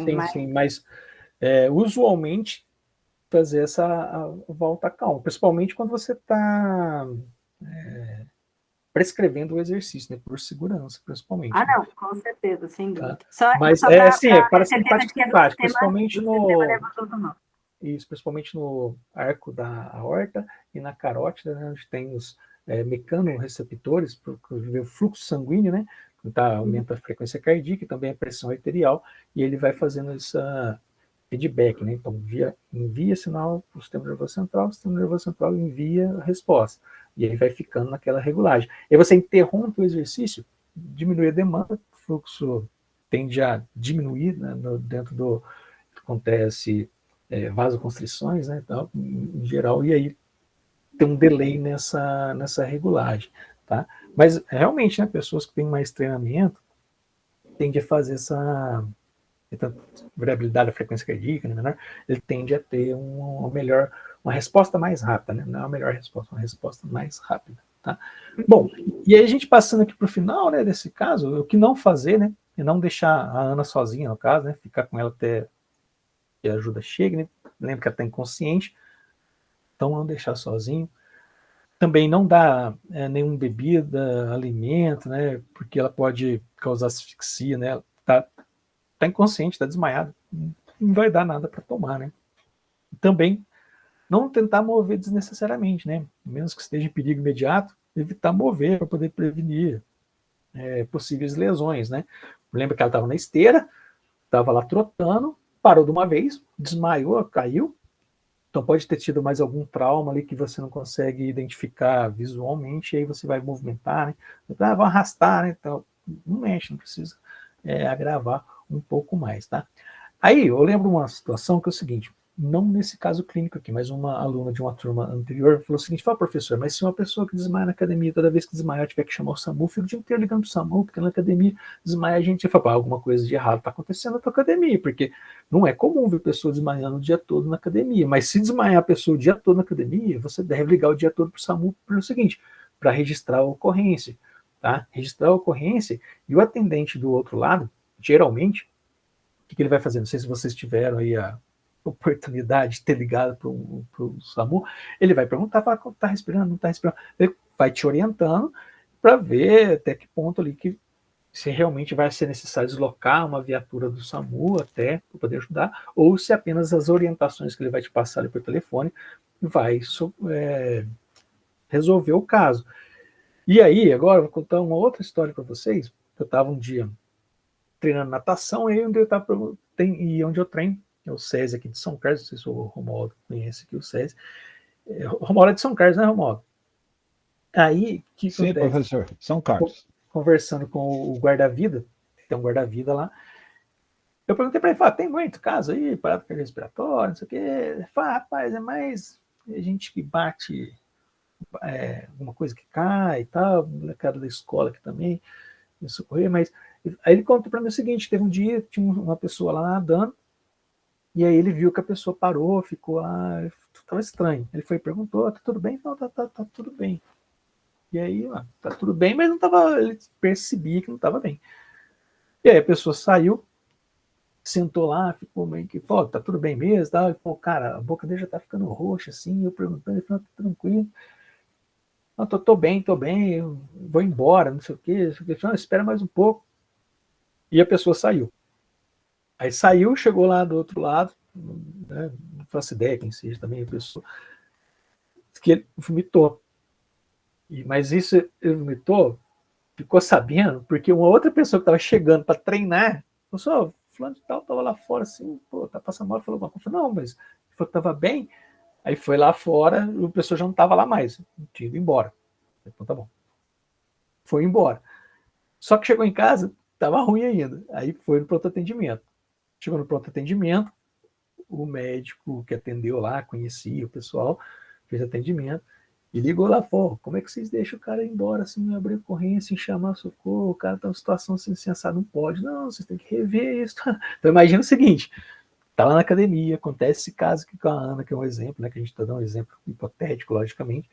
mas usualmente fazer essa volta calma, principalmente quando você está prescrevendo o exercício, né, por segurança, principalmente. Não, com certeza, sem dúvida. Tá? Mas parasimpático, principalmente principalmente no arco da aorta e na carótida, né, onde tem os mecanorreceptores para ver o fluxo sanguíneo, né, aumenta a frequência cardíaca e também a pressão arterial, e ele vai fazendo essa feedback, né? Então envia sinal para o sistema nervoso central, o sistema nervoso central envia a resposta, e aí vai ficando naquela regulagem. E aí você interrompe o exercício, diminui a demanda, o fluxo tende a diminuir, né, dentro do acontece vasoconstrições, né, tal, em geral, e aí ter um delay nessa regulagem, tá? Mas, realmente, né, pessoas que têm mais treinamento tendem a fazer essa variabilidade da frequência cardíaca, né, menor, ele tende a ter uma resposta mais rápida, né? Não é a melhor resposta, uma resposta mais rápida, tá? Bom, e aí a gente passando aqui para o final, né, desse caso, o que não fazer, né, e não deixar a Ana sozinha, no caso, né, ficar com ela até que a ajuda chegue, né? Lembra que ela está inconsciente, então não deixar sozinho. Também não dar nenhuma bebida, alimento, né, porque ela pode causar asfixia, né, tá inconsciente, tá desmaiado, não vai dar nada para tomar, né. Também não tentar mover desnecessariamente, né, menos que esteja em perigo imediato, evitar mover para poder prevenir possíveis lesões, né. Lembra que ela estava na esteira, estava lá trotando, parou de uma vez, desmaiou, caiu. Então pode ter tido mais algum trauma ali que você não consegue identificar visualmente, e aí você vai movimentar, né? Vai arrastar, né? Então, não mexe, não precisa agravar um pouco mais, tá? Aí eu lembro uma situação que é o seguinte, não nesse caso clínico aqui, mas uma aluna de uma turma anterior falou o seguinte, fala, professor, mas se uma pessoa que desmaia na academia, toda vez que desmaiar tiver que chamar o SAMU, fica o dia inteiro ligando pro SAMU, porque na academia desmaia a gente fala, alguma coisa de errado está acontecendo na tua academia, porque não é comum ver pessoa desmaiando o dia todo na academia, mas se desmaiar a pessoa o dia todo na academia, você deve ligar o dia todo pro SAMU pelo seguinte, para registrar a ocorrência, tá? Registrar a ocorrência e o atendente do outro lado, geralmente, o que ele vai fazer? Não sei se vocês tiveram aí a oportunidade de ter ligado para o SAMU, ele vai perguntar, fala, tá respirando, não tá respirando, ele vai te orientando para ver até que ponto ali que se realmente vai ser necessário deslocar uma viatura do SAMU até para poder ajudar, ou se apenas as orientações que ele vai te passar ali por telefone vai resolver o caso. E aí, agora, eu vou contar uma outra história para vocês. Eu estava um dia treinando natação, e onde eu treino, é o SESI aqui de São Carlos, não sei se o Romualdo conhece aqui o SESI. O Romualdo é de São Carlos, né, Romualdo? Aí, que sim, acontece? Professor, São Carlos. Conversando com o guarda-vida, tem um guarda-vida lá, eu perguntei para ele, tem muito caso aí, parada cardiorrespiratória, não sei o quê. Ele fala, rapaz, é mais gente que bate alguma coisa que cai e tal, molecada da escola aqui também, me socorrer, mas aí ele contou para mim o seguinte, teve um dia, tinha uma pessoa lá nadando, e aí ele viu que a pessoa parou, ficou lá, estava estranho. Ele foi e perguntou, tá tudo bem? Não, tá tudo bem. E aí, tá tudo bem, mas não tava, ele percebia que não estava bem. E aí a pessoa saiu, sentou lá, ficou meio que, falou, tá tudo bem mesmo, tá? Ele falou, cara, a boca dele já tá ficando roxa, assim, eu perguntando, ele falou, tá tranquilo. Não, tô bem, eu vou embora, não sei o quê. Ele falou, espera mais um pouco. E a pessoa saiu. Aí saiu, chegou lá do outro lado, né, não faço ideia quem seja também a pessoa, que ele vomitou. Mas isso ele vomitou, ficou sabendo, porque uma outra pessoa que estava chegando para treinar, falou, fulano de tal estava lá fora assim, pô, tá passando mal, falou alguma coisa. Não, mas ele falou que estava bem. Aí foi lá fora, a pessoa já não estava lá mais, tinha ido embora. Então tá bom. Foi embora. Só que chegou em casa, estava ruim ainda. Aí foi no pronto atendimento. Chegou no pronto atendimento, o médico que atendeu lá, conhecia o pessoal, fez atendimento, e ligou lá, pô, como é que vocês deixam o cara ir embora, assim, abrir ocorrência, em chamar socorro, o cara tá numa situação assim, sensata, não pode, não, vocês têm que rever isso. Então imagina o seguinte, tá lá na academia, acontece esse caso aqui com a Ana, que é um exemplo, né, que a gente tá dando um exemplo hipotético, logicamente,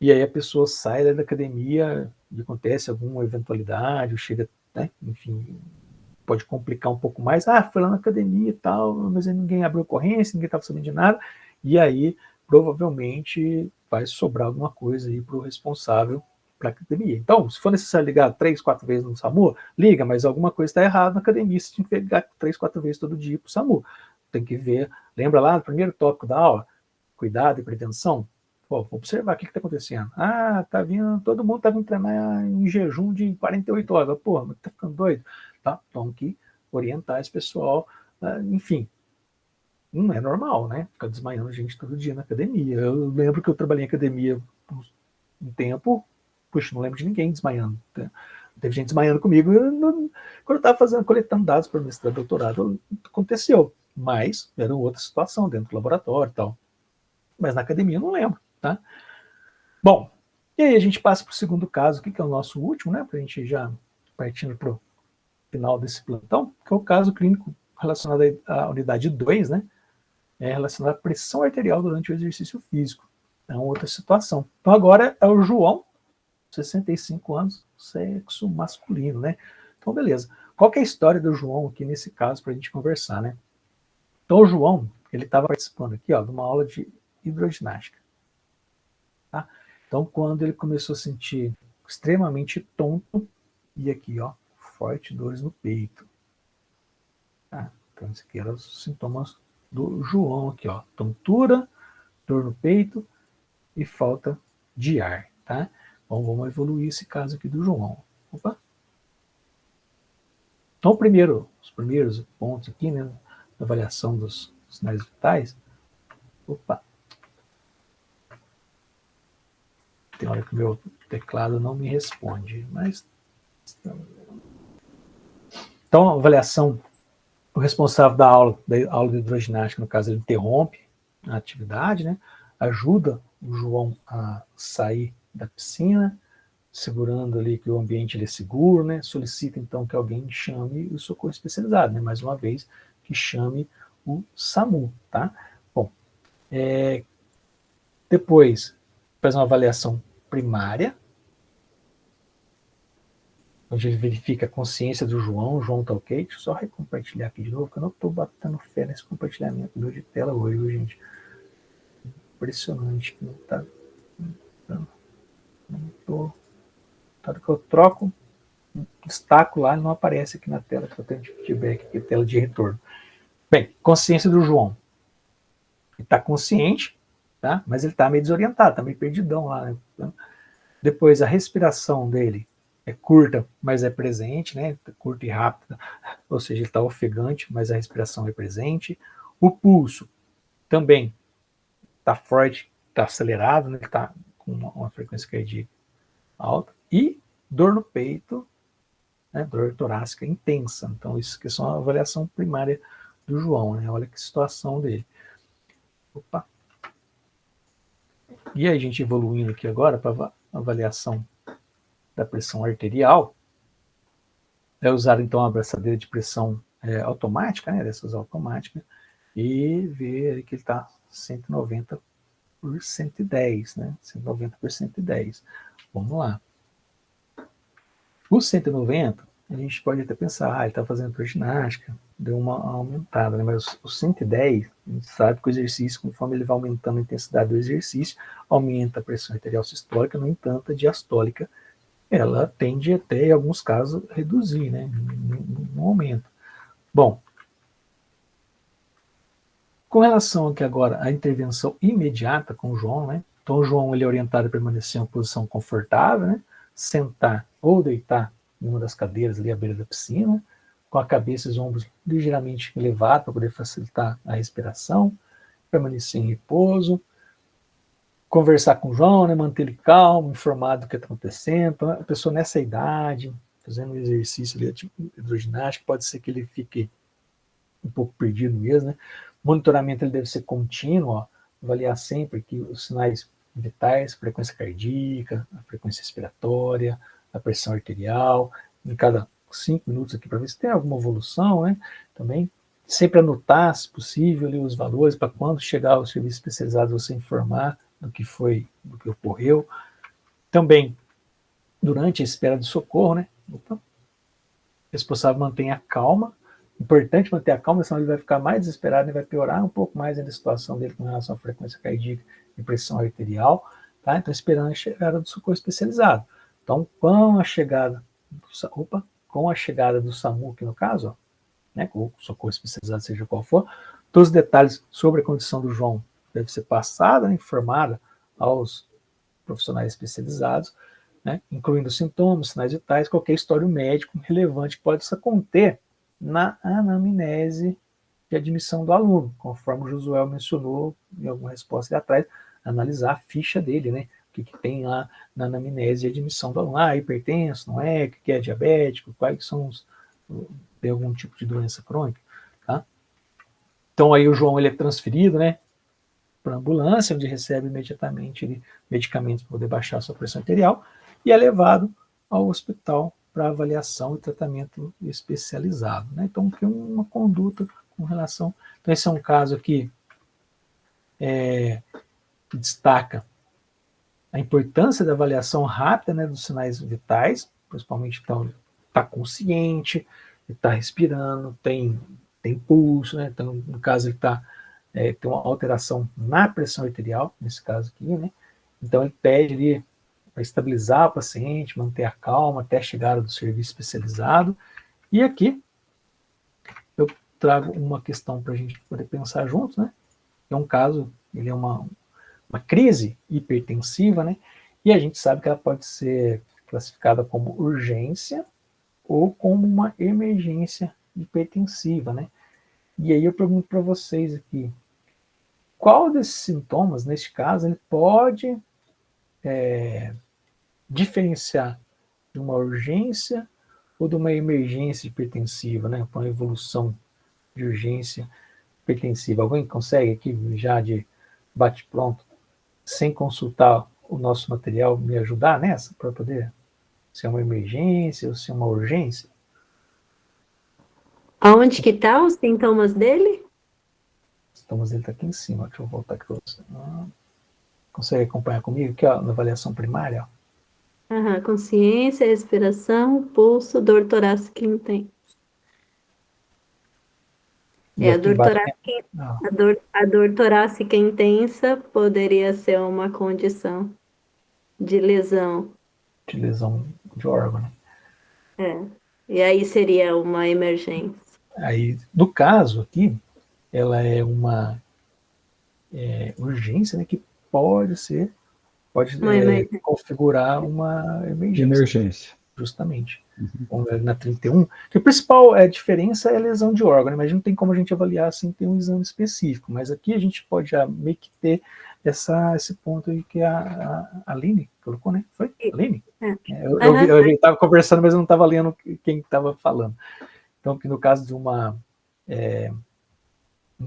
e aí a pessoa sai da academia e acontece alguma eventualidade, ou chega, né, enfim, pode complicar um pouco mais, foi lá na academia e tal, mas aí ninguém abriu ocorrência, ninguém estava sabendo de nada, e aí provavelmente vai sobrar alguma coisa aí para o responsável para a academia. Então, se for necessário ligar 3, 4 vezes no SAMU, liga, mas alguma coisa está errada na academia, você tem que ligar 3, 4 vezes todo dia para o SAMU. Tem que ver, lembra lá do primeiro tópico da aula? Cuidado e prevenção. Pô, vou observar o que está acontecendo. Tá vindo, todo mundo está vindo treinar em jejum de 48 horas. Pô, mas tá ficando doido? Tá? Então, que orientar esse pessoal, enfim. Não é normal, né? Ficar desmaiando gente todo dia na academia. Eu lembro que eu trabalhei em academia por um tempo, puxa, não lembro de ninguém desmaiando. Tá? Teve gente desmaiando comigo quando eu estava coletando dados para mestrado, doutorado, aconteceu. Mas era outra situação dentro do laboratório e tal. Mas na academia eu não lembro. tá? Bom, e aí a gente passa para o segundo caso, que é o nosso último, né? Para a gente já partindo para o final desse plantão, que é o caso clínico relacionado à unidade 2, né? É relacionado à pressão arterial durante o exercício físico. É uma outra situação. Então agora é o João, 65 anos, sexo masculino, né? Então beleza. Qual que é a história do João aqui nesse caso para a gente conversar, né? Então o João, ele estava participando aqui, ó, de uma aula de hidroginástica. Tá? Então quando ele começou a sentir extremamente tonto, e aqui, ó, forte dores no peito. Tá? Então esses aqui eram os sintomas do João aqui, ó. Tontura, dor no peito e falta de ar, tá? Bom, vamos evoluir esse caso aqui do João. Opa. Então, os primeiros pontos aqui, né, da avaliação dos sinais vitais. Opa. Tem hora que o meu teclado não me responde, mas... Então, a avaliação, o responsável da aula de hidroginástica, no caso, ele interrompe a atividade, né, ajuda o João a sair da piscina, segurando ali que o ambiente ele é seguro, né? Solicita então que alguém chame o socorro especializado, né? Mais uma vez, que chame o SAMU, tá? Bom, depois faz uma avaliação primária, onde ele verifica a consciência do João. O João tá ok. Deixa eu só recompartilhar aqui de novo, que eu não estou batendo fé nesse compartilhamento de tela hoje, viu, gente? Impressionante que não tá. Não tô. Tanto que eu troco, destaco lá, e não aparece aqui na tela que eu tenho de feedback, aqui, tela de retorno. Bem, consciência do João. Ele está consciente, tá? Mas ele está meio desorientado, está meio perdidão lá. Né? Depois, a respiração dele é curta, mas é presente, né? Curta e rápida, ou seja, ele está ofegante, mas a respiração é presente. O pulso também está forte, está acelerado, né? Ele está com uma frequência cardíaca alta. E dor no peito, né, dor torácica intensa. Então, isso que é só uma avaliação primária do João, né? Olha que situação dele. Opa. E aí, a gente evoluindo aqui agora para a avaliação da pressão arterial, é usar então a abraçadeira de pressão automática, né, dessas automáticas, e ver que ele está 190 por 110, né? 190 por 110. Vamos lá. O 190, a gente pode até pensar, ele está fazendo hidroginástica, deu uma aumentada, né? Mas o 110, a gente sabe que o exercício, conforme ele vai aumentando a intensidade do exercício, aumenta a pressão arterial sistólica, no entanto, a diastólica, ela tende até, em alguns casos, a reduzir, né? No aumento. Bom, com relação aqui agora à intervenção imediata com o João, né? Então, o João ele é orientado a permanecer em uma posição confortável, né? Sentar ou deitar em uma das cadeiras ali à beira da piscina, com a cabeça e os ombros ligeiramente elevados para poder facilitar a respiração, permanecer em repouso, conversar com o João, né? Manter ele calmo, informado do que está acontecendo. Então, a pessoa nessa idade, fazendo um exercício ali, tipo hidroginástica, pode ser que ele fique um pouco perdido mesmo, né? O monitoramento ele deve ser contínuo, ó, avaliar sempre que os sinais vitais, frequência cardíaca, a frequência respiratória, a pressão arterial, em cada 5 minutos aqui para ver se tem alguma evolução, né? Também sempre anotar, se possível, ali, os valores para quando chegar ao serviço especializado você informar do que foi, do que ocorreu. Também durante a espera de socorro, né? O responsável mantenha a calma. Importante manter a calma, senão ele vai ficar mais desesperado e vai piorar um pouco mais a situação dele com relação à frequência cardíaca e pressão arterial, tá? Então, esperando a chegada do socorro especializado. Então, com a chegada do SAMU, aqui no caso, ó, né, com o socorro especializado, seja qual for, todos os detalhes sobre a condição do João devem ser passados, né, informada aos profissionais especializados, né, incluindo sintomas, sinais vitais, qualquer histórico médico relevante que possa conter na anamnese de admissão do aluno, conforme o Josué mencionou em alguma resposta ali atrás, analisar a ficha dele, né? O que tem lá na anamnese de admissão do aluno. Hipertenso, não é? O que é diabético? Quais são tem algum tipo de doença crônica? Tá? Então aí o João ele é transferido, né? para a ambulância, onde recebe imediatamente medicamentos para poder baixar a sua pressão arterial, e é levado ao hospital para avaliação e tratamento especializado, né? Então, tem uma conduta com relação... Então, esse é um caso aqui que destaca a importância da avaliação rápida, né, dos sinais vitais, principalmente, então, ele está consciente, ele está respirando, tem pulso, né? Então, no caso, ele tem uma alteração na pressão arterial, nesse caso aqui, né? Então, ele pede ali para estabilizar o paciente, manter a calma até a chegada do serviço especializado. E aqui, eu trago uma questão para a gente poder pensar juntos, né? É um caso, ele é uma crise hipertensiva, né? E a gente sabe que ela pode ser classificada como urgência ou como uma emergência hipertensiva, né? E aí eu pergunto para vocês aqui, qual desses sintomas, neste caso, ele pode diferenciar de uma urgência ou de uma emergência hipertensiva, né? Para uma evolução de urgência hipertensiva. Alguém consegue aqui, já de bate-pronto, sem consultar o nosso material, me ajudar nessa, para poder ser uma emergência ou ser uma urgência? Aonde que tá os sintomas dele? Os sintomas dele tá aqui em cima. Deixa eu voltar aqui para você. Consegue acompanhar comigo aqui, ó, na avaliação primária? Ó. Aham, consciência, respiração, pulso, dor torácica intensa. E A dor torácica, a dor torácica intensa poderia ser uma condição de lesão. De lesão de órgão, né? E aí seria uma emergência. Aí, no caso aqui, ela é uma urgência, né, que pode configurar uma emergência. Justamente. Na 31, que a principal diferença é a lesão de órgão, né? Mas não tem como a gente avaliar sem ter um exame específico. Mas aqui a gente pode já meio que ter esse ponto aí que a Aline colocou, né? Foi? Aline? Eu estava conversando, mas eu não estava lendo quem estava falando. Então, que no caso de uma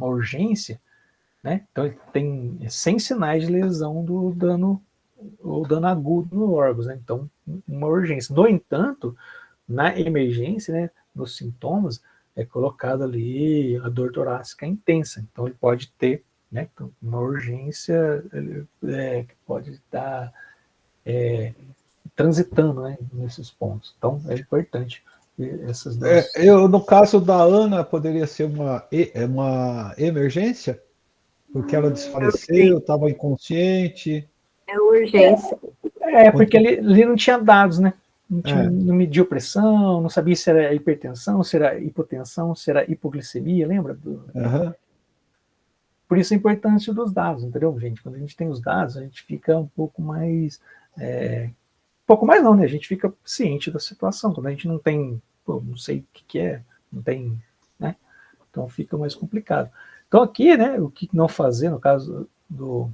urgência, né? Então, tem 100 sinais de lesão do dano ou dano agudo no órgão, né? Então, uma urgência. No entanto, na emergência, né, nos sintomas, é colocado ali a dor torácica intensa. Então, ele pode ter, né, uma urgência que pode estar transitando, né, nesses pontos. Então, é importante essas duas. No caso da Ana, poderia ser uma emergência? Porque ela desfaleceu, estava inconsciente. É urgência. Porque ele não tinha dados, né? Não mediu pressão, não sabia se era hipertensão, se era hipotensão, se era hipoglicemia, lembra? Por isso a importância dos dados, entendeu, gente? Quando a gente tem os dados, a gente fica um pouco mais... um pouco mais não, né? A gente fica ciente da situação. Quando a gente não tem... não sei o que é, não tem... né? Então fica mais complicado. Então aqui, né, o que não fazer, no caso do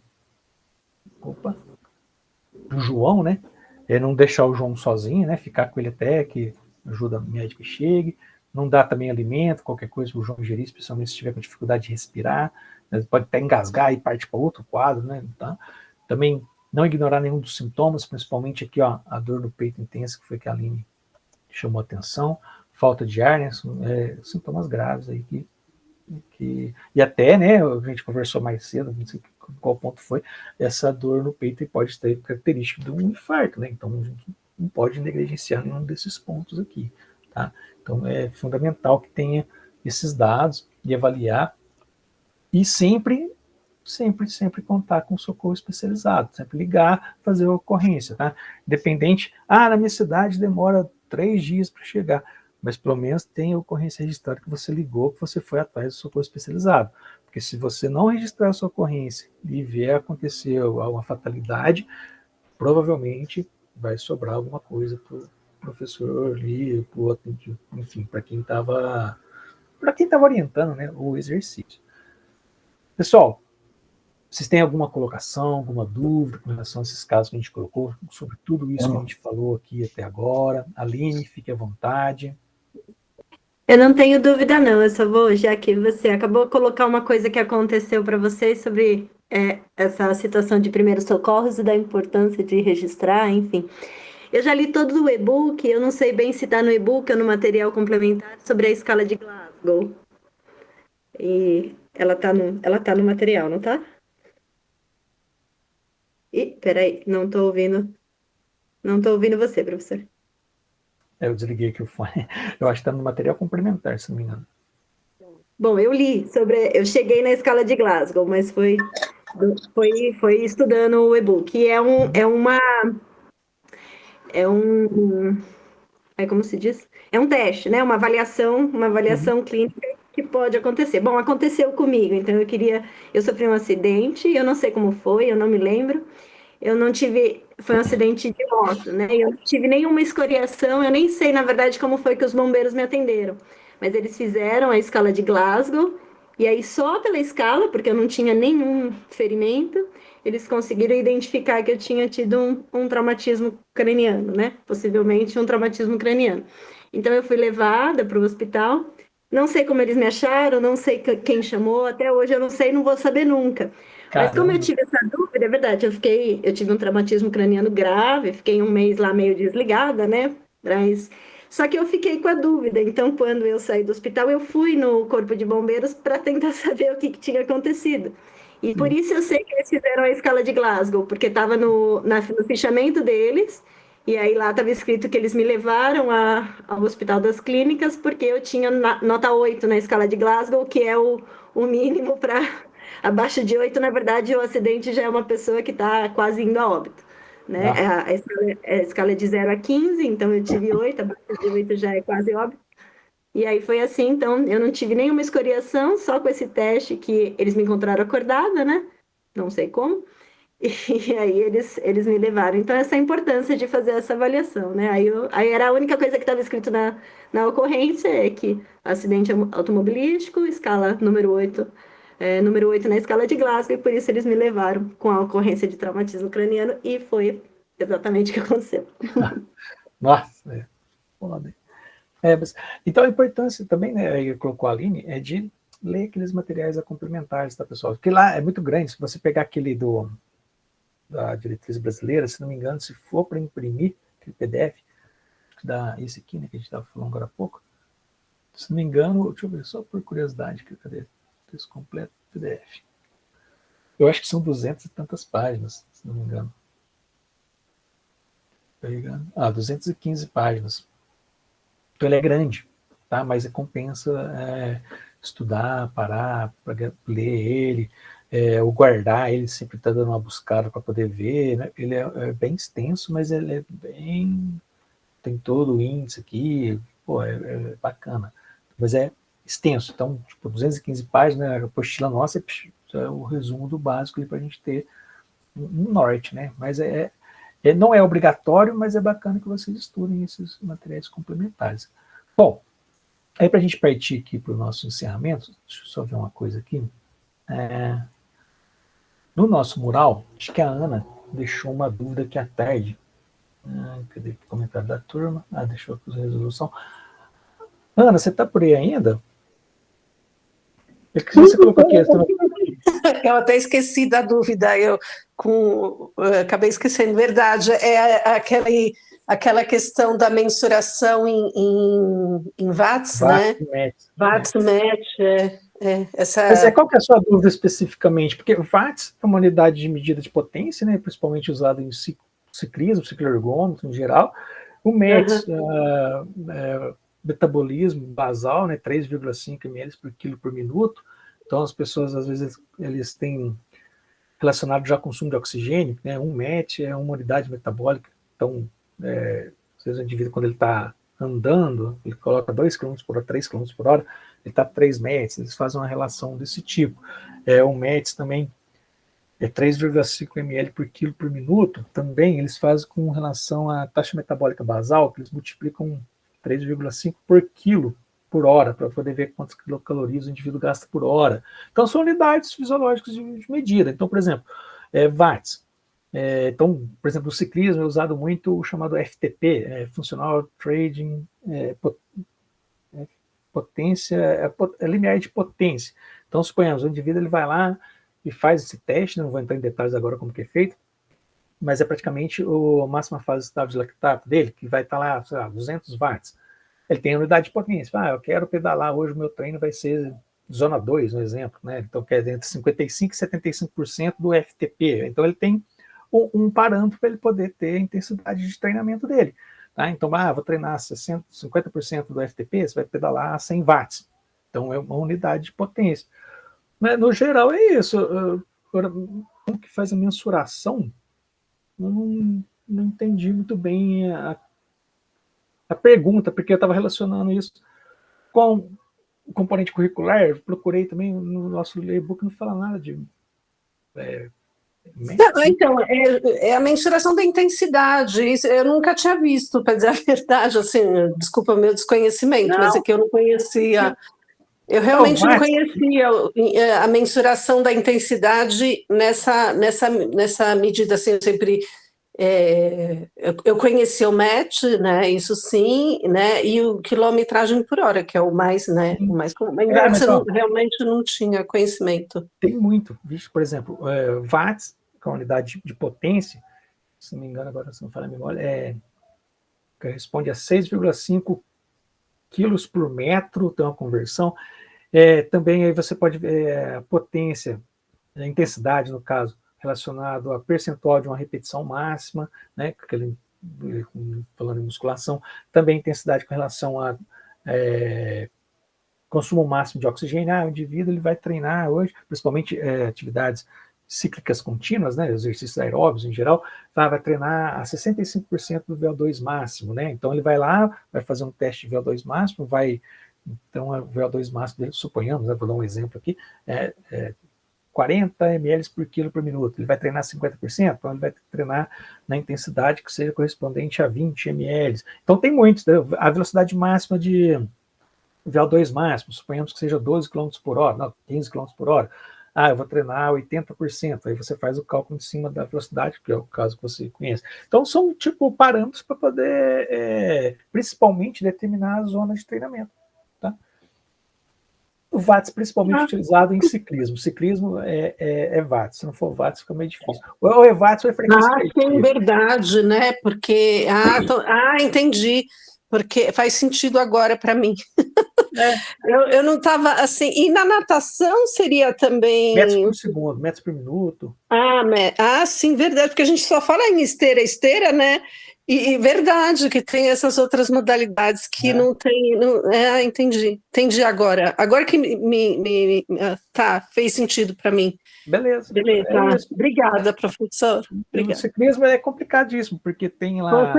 João, né, é não deixar o João sozinho, né, ficar com ele até que ajuda o médico chegue, não dar também alimento, qualquer coisa para o João ingerir, especialmente se estiver com dificuldade de respirar, né, pode até engasgar e partir para outro quadro, né, tá? Também não ignorar nenhum dos sintomas, principalmente aqui, ó, a dor no peito intensa, que foi que a Aline chamou a atenção, falta de ar, né, sintomas graves aí e até, né, a gente conversou mais cedo, não sei qual ponto foi, essa dor no peito e pode ter característica de um infarto, né, então a gente não pode negligenciar nenhum desses pontos aqui, tá? Então é fundamental que tenha esses dados e avaliar e sempre contar com socorro especializado, sempre ligar, fazer a ocorrência, tá? Independente, na minha cidade demora 3 dias para chegar, mas pelo menos tem a ocorrência registrada que você ligou, que você foi atrás do socorro especializado. Porque se você não registrar a sua ocorrência e vier acontecer uma fatalidade, provavelmente vai sobrar alguma coisa para o professor ali, para o outro, enfim, para quem estava orientando, né, o exercício. Pessoal, vocês têm alguma colocação, alguma dúvida com relação a esses casos que a gente colocou, sobre tudo isso que a gente falou aqui até agora? Aline, fique à vontade. Eu não tenho dúvida não, eu só vou, já que você acabou de colocar uma coisa que aconteceu para vocês sobre essa situação de primeiros socorros e da importância de registrar, enfim. Eu já li todo o e-book, eu não sei bem se está no e-book ou no material complementar sobre a escala de Glasgow. E ela tá no material, não tá? Peraí, não tô ouvindo você, professor. Eu desliguei aqui o fone. Eu acho que está no material complementar, se não me engano. Bom, eu li eu cheguei na escala de Glasgow, mas foi estudando o e-book. E como se diz? É um teste, né? Uma avaliação clínica que pode acontecer. Bom, aconteceu comigo, então eu sofri um acidente, eu não sei como foi, eu não me lembro. Foi um acidente de moto, né? Eu não tive nenhuma escoriação, eu nem sei, na verdade, como foi que os bombeiros me atenderam. Mas eles fizeram a escala de Glasgow, e aí só pela escala, porque eu não tinha nenhum ferimento, eles conseguiram identificar que eu tinha tido um traumatismo craniano, né? Possivelmente um traumatismo craniano. Então eu fui levada para o hospital. Não sei como eles me acharam, não sei quem chamou, até hoje eu não sei, não vou saber nunca. Mas como eu Caramba. tive essa dúvida, é verdade, eu tive um traumatismo craniano grave, fiquei um mês lá meio desligada, né? Só que eu fiquei com a dúvida. Então, quando eu saí do hospital, eu fui no Corpo de Bombeiros para tentar saber o que tinha acontecido. E por isso eu sei que eles fizeram a escala de Glasgow, porque estava no fichamento deles, e aí lá estava escrito que eles me levaram ao Hospital das Clínicas, porque eu tinha nota 8 na escala de Glasgow, que é o mínimo para. Abaixo de 8, na verdade, o acidente já é uma pessoa que está quase indo a óbito. Né? Ah, A escala é de 0 a 15, então eu tive 8, abaixo de 8 já é quase óbito. E aí foi assim, então eu não tive nenhuma escoriação, só com esse teste que eles me encontraram acordada, né? Não sei como. E aí eles me levaram. Então, essa é a importância de fazer essa avaliação, né? Aí era a única coisa que estava escrito na ocorrência, é que acidente automobilístico, escala número 8 na escala de Glasgow, e por isso eles me levaram com a ocorrência de traumatismo craniano, e foi exatamente o que aconteceu. nossa, foda. Então a importância também, né, aí colocou a Aline, é de ler aqueles materiais complementares, tá, pessoal? Porque lá é muito grande, se você pegar aquele da diretriz brasileira, se não me engano, se for para imprimir aquele PDF, esse aqui, né, que a gente estava falando agora há pouco, se não me engano, deixa eu ver, só por curiosidade, cadê? Texto completo PDF. Eu acho que são 200 e tantas páginas, se não me engano. 215 páginas. Então ele é grande, tá? Mas compensa estudar, parar para ler ele, ou guardar ele, sempre tá dando uma buscada para poder ver, né? Ele é bem extenso, mas ele é bem... tem todo o índice aqui, pô, é bacana. Mas é extenso, então, tipo, 215 páginas, a apostila nossa é o resumo do básico para a gente ter um norte, né? Mas não é obrigatório, mas é bacana que vocês estudem esses materiais complementares. Bom, aí para a gente partir aqui para o nosso encerramento, deixa eu só ver uma coisa aqui. No nosso mural, acho que a Ana deixou uma dúvida aqui à tarde. Cadê o comentário da turma? Deixou a resolução. Ana, você está por aí ainda? É que você colocou aqui. Eu até esqueci da dúvida, acabei esquecendo. Verdade, aquela questão da mensuração em watts, né? Watts, match, Mas qual que é a sua dúvida especificamente? Porque watts é uma unidade de medida de potência, né? Principalmente usada em ciclismo, cicloergômetro em geral. O METS, metabolismo basal, né? 3,5 ml por quilo por minuto. Então, as pessoas, às vezes, eles têm relacionado já ao consumo de oxigênio, né? 1 MET é uma unidade metabólica. Então, às vezes o indivíduo, quando ele está andando, ele coloca 2 km por hora, 3 km por hora, ele está 3 METs, eles fazem uma relação desse tipo. O METs também é 3,5 ml por quilo por minuto, também eles fazem com relação à taxa metabólica basal, que eles multiplicam 3,5 por quilo por hora, para poder ver quantas quilocalorias o indivíduo gasta por hora. Então, são unidades fisiológicas de medida. Então, por exemplo, watts. Então, por exemplo, no ciclismo é usado muito o chamado FTP, Functional Trading Potência, limiar de potência. Então, suponhamos, o indivíduo ele vai lá e faz esse teste, não vou entrar em detalhes agora como que é feito, mas é praticamente a máxima fase estável de lactato dele, que vai estar lá, sei lá, 200 watts. Ele tem a unidade de potência. Eu quero pedalar, hoje o meu treino vai ser zona 2, um exemplo, né? Então, quer dizer, entre 55% e 75% do FTP. Então, ele tem um parâmetro para ele poder ter a intensidade de treinamento dele. Tá? Então, vou treinar 50% do FTP, você vai pedalar a 100 watts. Então, é uma unidade de potência. Mas, no geral, é isso. Agora, como que faz a mensuração? Eu não entendi muito bem a pergunta, porque eu estava relacionando isso com o componente curricular. Procurei também no nosso e-book, não fala nada de... Então, é a mensuração da intensidade. Isso eu nunca tinha visto, para dizer a verdade, assim, desculpa o meu desconhecimento, mas é que eu não conhecia. Eu realmente não conhecia a mensuração da intensidade nessa medida, assim, eu sempre... eu conheci o MET, né, isso sim, né, e o quilometragem por hora, que é o mais, né, o mais comum. Mas realmente não tinha conhecimento. Tem muito, visto, por exemplo, watts, que é a unidade de potência, se não me engano, agora se não falar a memória, corresponde a 6,5 quilos por metro, tem uma conversão. Também aí você pode ver a potência, a intensidade, no caso, relacionado a percentual de uma repetição máxima, né, falando em musculação, também intensidade com relação a consumo máximo de oxigênio. O indivíduo ele vai treinar hoje, principalmente atividades cíclicas contínuas, né, exercícios aeróbicos em geral, vai treinar a 65% do VO2 máximo, né, então ele vai lá, vai fazer um teste de VO2 máximo, então o VO2 máximo dele, suponhamos, vou dar um exemplo aqui, 40 ml por quilo por minuto, ele vai treinar 50%, então ele vai treinar na intensidade que seja correspondente a 20 ml. Então tem muitos, né? A velocidade máxima de VO2 máximo, suponhamos que seja 12 km por hora, não, 15 km por hora. Eu vou treinar 80%, aí você faz o cálculo em cima da velocidade, que é o caso que você conhece. Então são tipo parâmetros para poder, principalmente, determinar a zona de treinamento. Tá? O watts principalmente utilizado em ciclismo. Ciclismo é watts, se não for watts fica meio difícil. Ou é watts ou é frequência cardíaca. Sim, verdade, né? Porque, entendi, porque faz sentido agora para mim. Eu não estava assim. E na natação seria também. Metros por segundo, metros por minuto. Sim, verdade, porque a gente só fala em esteira, né? E verdade que tem essas outras modalidades que não tem. Entendi. Entendi agora. Agora que fez sentido para mim. Beleza. Obrigada, professor. O ciclismo é complicadíssimo, porque tem lá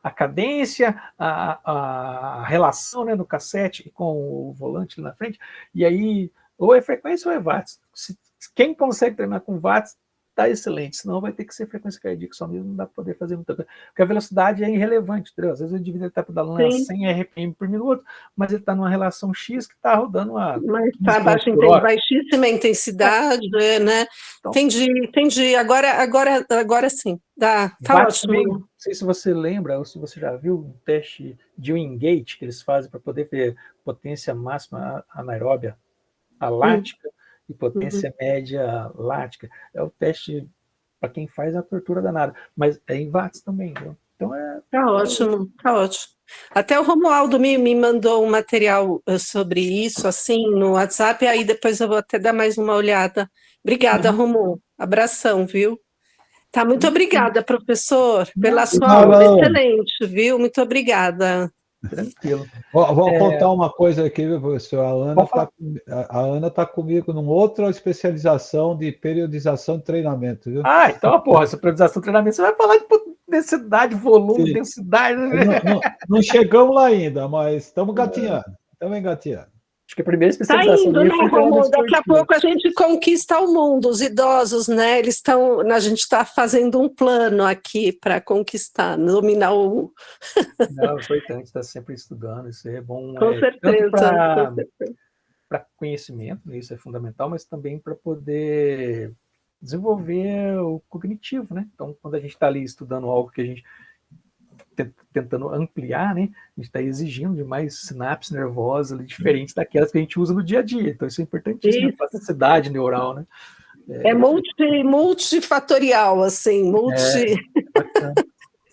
a cadência, a relação, né, no cassete com o volante na frente, e aí ou é frequência ou é watts. Quem consegue treinar com watts está excelente, senão vai ter que ser frequência cardíaca só mesmo, não dá para poder fazer muita coisa, porque a velocidade é irrelevante, entendeu? Às vezes o indivíduo está pedalando a 100 RPM por minuto, mas ele está numa relação X que está rodando a... Mas está baixíssima intensidade, né? Então, entendi. Agora sim. Tá ótimo. Também, não sei se você lembra, ou se você já viu um teste de Wingate que eles fazem para poder ver potência máxima anaeróbia lática e potência média lática. É o teste para quem faz a tortura danada, mas é em watts também, viu? Então Tá ótimo. Até o Romualdo me mandou um material sobre isso, assim, no WhatsApp, aí depois eu vou até dar mais uma olhada. Obrigada, Romualdo. Abração, viu? Tá, muito obrigada, professor, pela sua aula. Excelente, viu? Muito obrigada. Tranquilo. Vou contar uma coisa aqui, viu, professor? A Ana está comigo numa outra especialização de periodização de treinamento, viu? Então, essa periodização de treinamento, você vai falar de densidade, volume, densidade. Não chegamos lá ainda, mas estamos engatinhando. Acho que a primeira especialização né, Romualdo? Daqui a pouco a gente conquista o mundo, os idosos, né? A gente está fazendo um plano aqui para conquistar, dominar o... Não, é importante estar sempre estudando, isso é bom. Com certeza. Para conhecimento, isso é fundamental, mas também para poder desenvolver o cognitivo, né? Então, quando a gente está ali estudando algo que a gente tentando ampliar, né? A gente está exigindo de mais sinapses nervosas ali, diferentes daquelas que a gente usa no dia a dia. Então, isso é importantíssimo, a plasticidade neural, né? É multifatorial, assim, Bacana.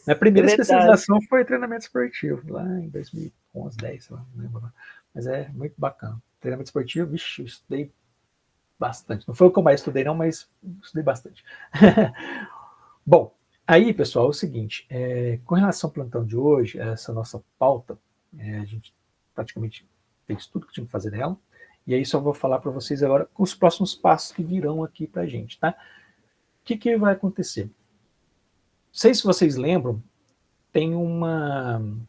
Minha primeira É verdade. especialização foi treinamento esportivo, lá em 2011, 10, sei lá, não lembro. Mas é muito bacana. Treinamento esportivo, vixe, eu estudei bastante. Não foi o que eu mais estudei, não, mas estudei bastante. Bom, aí, pessoal, é o seguinte, com relação ao plantão de hoje, essa nossa pauta, a gente praticamente fez tudo que tinha que fazer nela, e aí só vou falar para vocês agora os próximos passos que virão aqui para a gente, tá? O que vai acontecer? Não sei se vocês lembram,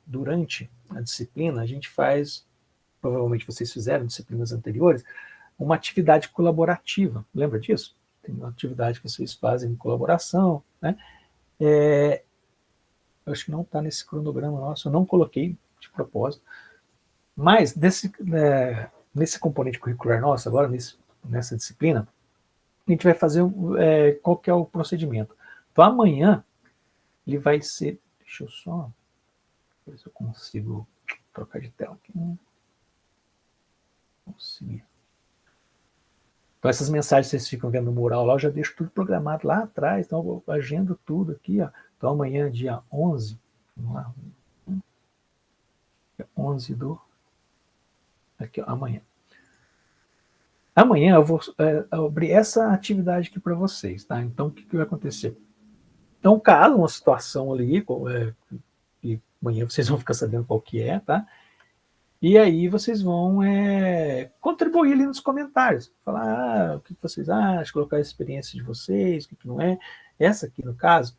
durante a disciplina, a gente faz, provavelmente vocês fizeram disciplinas anteriores, uma atividade colaborativa, lembra disso? Tem uma atividade que vocês fazem em colaboração, né? Eu acho que não está nesse cronograma nosso, eu não coloquei de propósito, mas nesse componente curricular nosso, agora nessa disciplina, a gente vai fazer qual que é o procedimento. Então, amanhã, ele vai ser... Deixa eu só ver se eu consigo trocar de tela aqui. Consegui. Então, essas mensagens que vocês ficam vendo no mural lá, eu já deixo tudo programado lá atrás, então eu agendo tudo aqui, ó. Então, amanhã, dia 11, vamos lá, dia 11 aqui, ó, amanhã. Amanhã eu vou abrir essa atividade aqui para vocês, tá? Então, o que vai acontecer? Então, caso uma situação ali, e amanhã vocês vão ficar sabendo qual que é, tá? E aí vocês vão contribuir ali nos comentários. Falar o que vocês acham, colocar a experiência de vocês, o que não é. Essa aqui, no caso,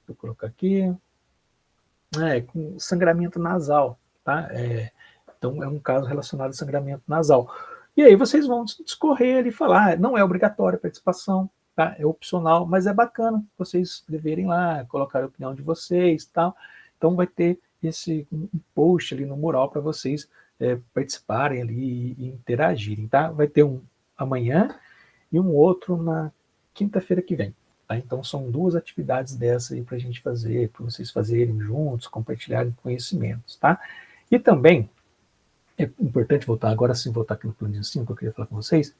vou colocar aqui, com sangramento nasal, tá? Então, é um caso relacionado a sangramento nasal. E aí vocês vão discorrer ali e falar, não é obrigatória a participação, tá? É opcional, mas é bacana vocês escreverem lá, colocar a opinião de vocês e tal. Então, vai ter um post ali no mural para vocês participarem ali e interagirem, tá? Vai ter um amanhã e um outro na quinta-feira que vem, tá? Então são 2 atividades dessas aí para a gente fazer, para vocês fazerem juntos, compartilharem conhecimentos, tá? E também é importante voltar aqui no plano de ensino que eu queria falar com vocês,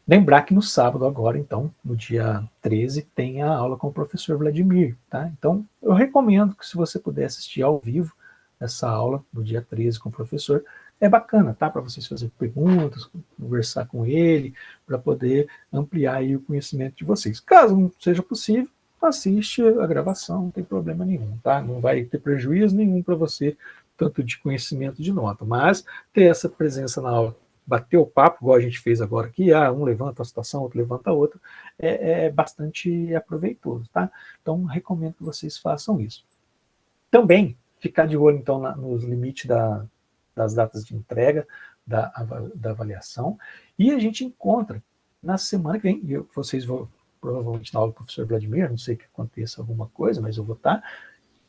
lembrar que no sábado agora, então, no dia 13, tem a aula com o professor Vladimir, tá? Então, eu recomendo que se você puder assistir ao vivo essa aula no dia 13 com o professor, é bacana, tá? Para vocês fazerem perguntas, conversar com ele, para poder ampliar aí o conhecimento de vocês. Caso não seja possível, assiste a gravação, não tem problema nenhum, tá? Não vai ter prejuízo nenhum para você, tanto de conhecimento de nota, mas ter essa presença na aula, bater o papo, igual a gente fez agora aqui, um levanta a situação, outro levanta a outra, é bastante aproveitoso, tá? Então, recomendo que vocês façam isso. Também, ficar de olho, então, nos limites das datas de entrega, da avaliação, e a gente encontra na semana que vem, vocês vão, provavelmente na aula do professor Vladimir, não sei que aconteça alguma coisa, mas eu vou estar,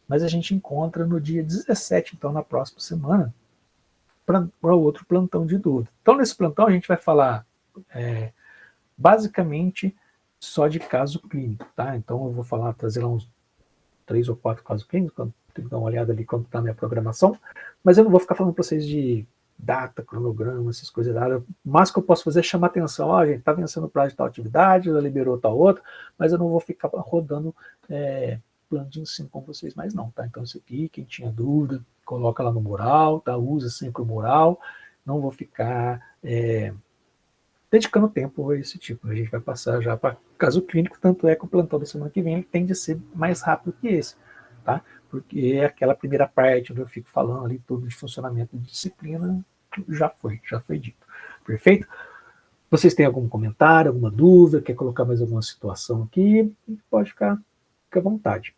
mas a gente encontra no dia 17, então, na próxima semana, para o outro plantão de dúvida. Então, nesse plantão, a gente vai falar basicamente só de caso clínico, tá? Então, eu vou trazer lá uns 3 ou 4 casos clínicos, tenho que dar uma olhada ali quando está a minha programação, mas eu não vou ficar falando para vocês de data, cronograma, essas coisas nada. O máximo que eu posso fazer é chamar atenção, gente, está vencendo o prazo de tal atividade, já liberou tal outra, mas eu não vou ficar rodando plano de ensino com vocês mais não, tá? Então, isso aqui, quem tinha dúvida, coloca lá no mural, tá? Usa sempre o mural, não vou ficar dedicando tempo a esse tipo. A gente vai passar já para caso clínico, tanto é que o plantão da semana que vem ele tende a ser mais rápido que esse, tá? Porque aquela primeira parte onde eu fico falando ali tudo de funcionamento de disciplina já foi dito. Perfeito? Vocês têm algum comentário, alguma dúvida, quer colocar mais alguma situação aqui? Pode ficar à vontade.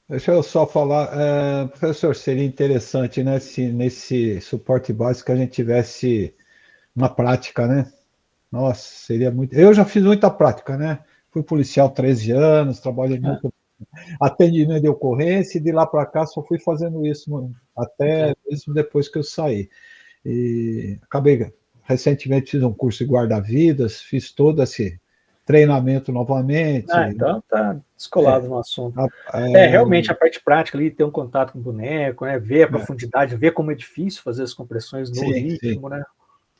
Deixa eu só falar, professor, seria interessante, né, se nesse suporte básico a gente tivesse uma prática, né? Nossa, seria muito. Eu já fiz muita prática, né? Fui policial 13 anos, trabalhei muito atendimento de ocorrência, e de lá para cá só fui fazendo isso até mesmo depois que eu saí. E acabei, recentemente fiz um curso de guarda-vidas, fiz todo treinamento novamente. Então tá descolado no assunto. Realmente a parte prática ali, ter um contato com o boneco, né? Ver a profundidade, ver como é difícil fazer as compressões no ritmo, né?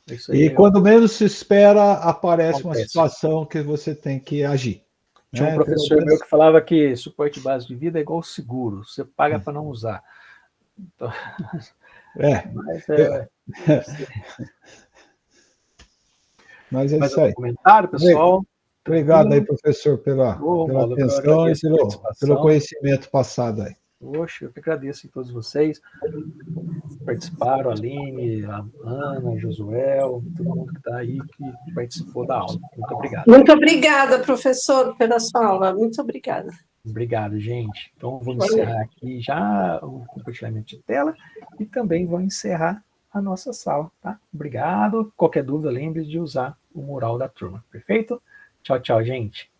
Isso aí quando menos se espera, aparece uma situação que você tem que agir. Tinha um professor meu que falava que suporte base de vida é igual seguro, você paga para não usar. Então, mas é mais isso algum aí. comentário, pessoal? Obrigado aí, professor, pela atenção e pelo conhecimento passado aí. Poxa, eu que agradeço a todos vocês que participaram, a Aline, a Ana, o Josuel, todo mundo que está aí, que participou da aula. Muito obrigado. Muito obrigada, professor, pela sua aula. Muito obrigada. Obrigado, gente. Então, vou encerrar aqui já o compartilhamento de tela e também vou encerrar a nossa sala, tá? Obrigado. Qualquer dúvida, lembre de usar o mural da turma. Perfeito? Tchau, tchau, gente.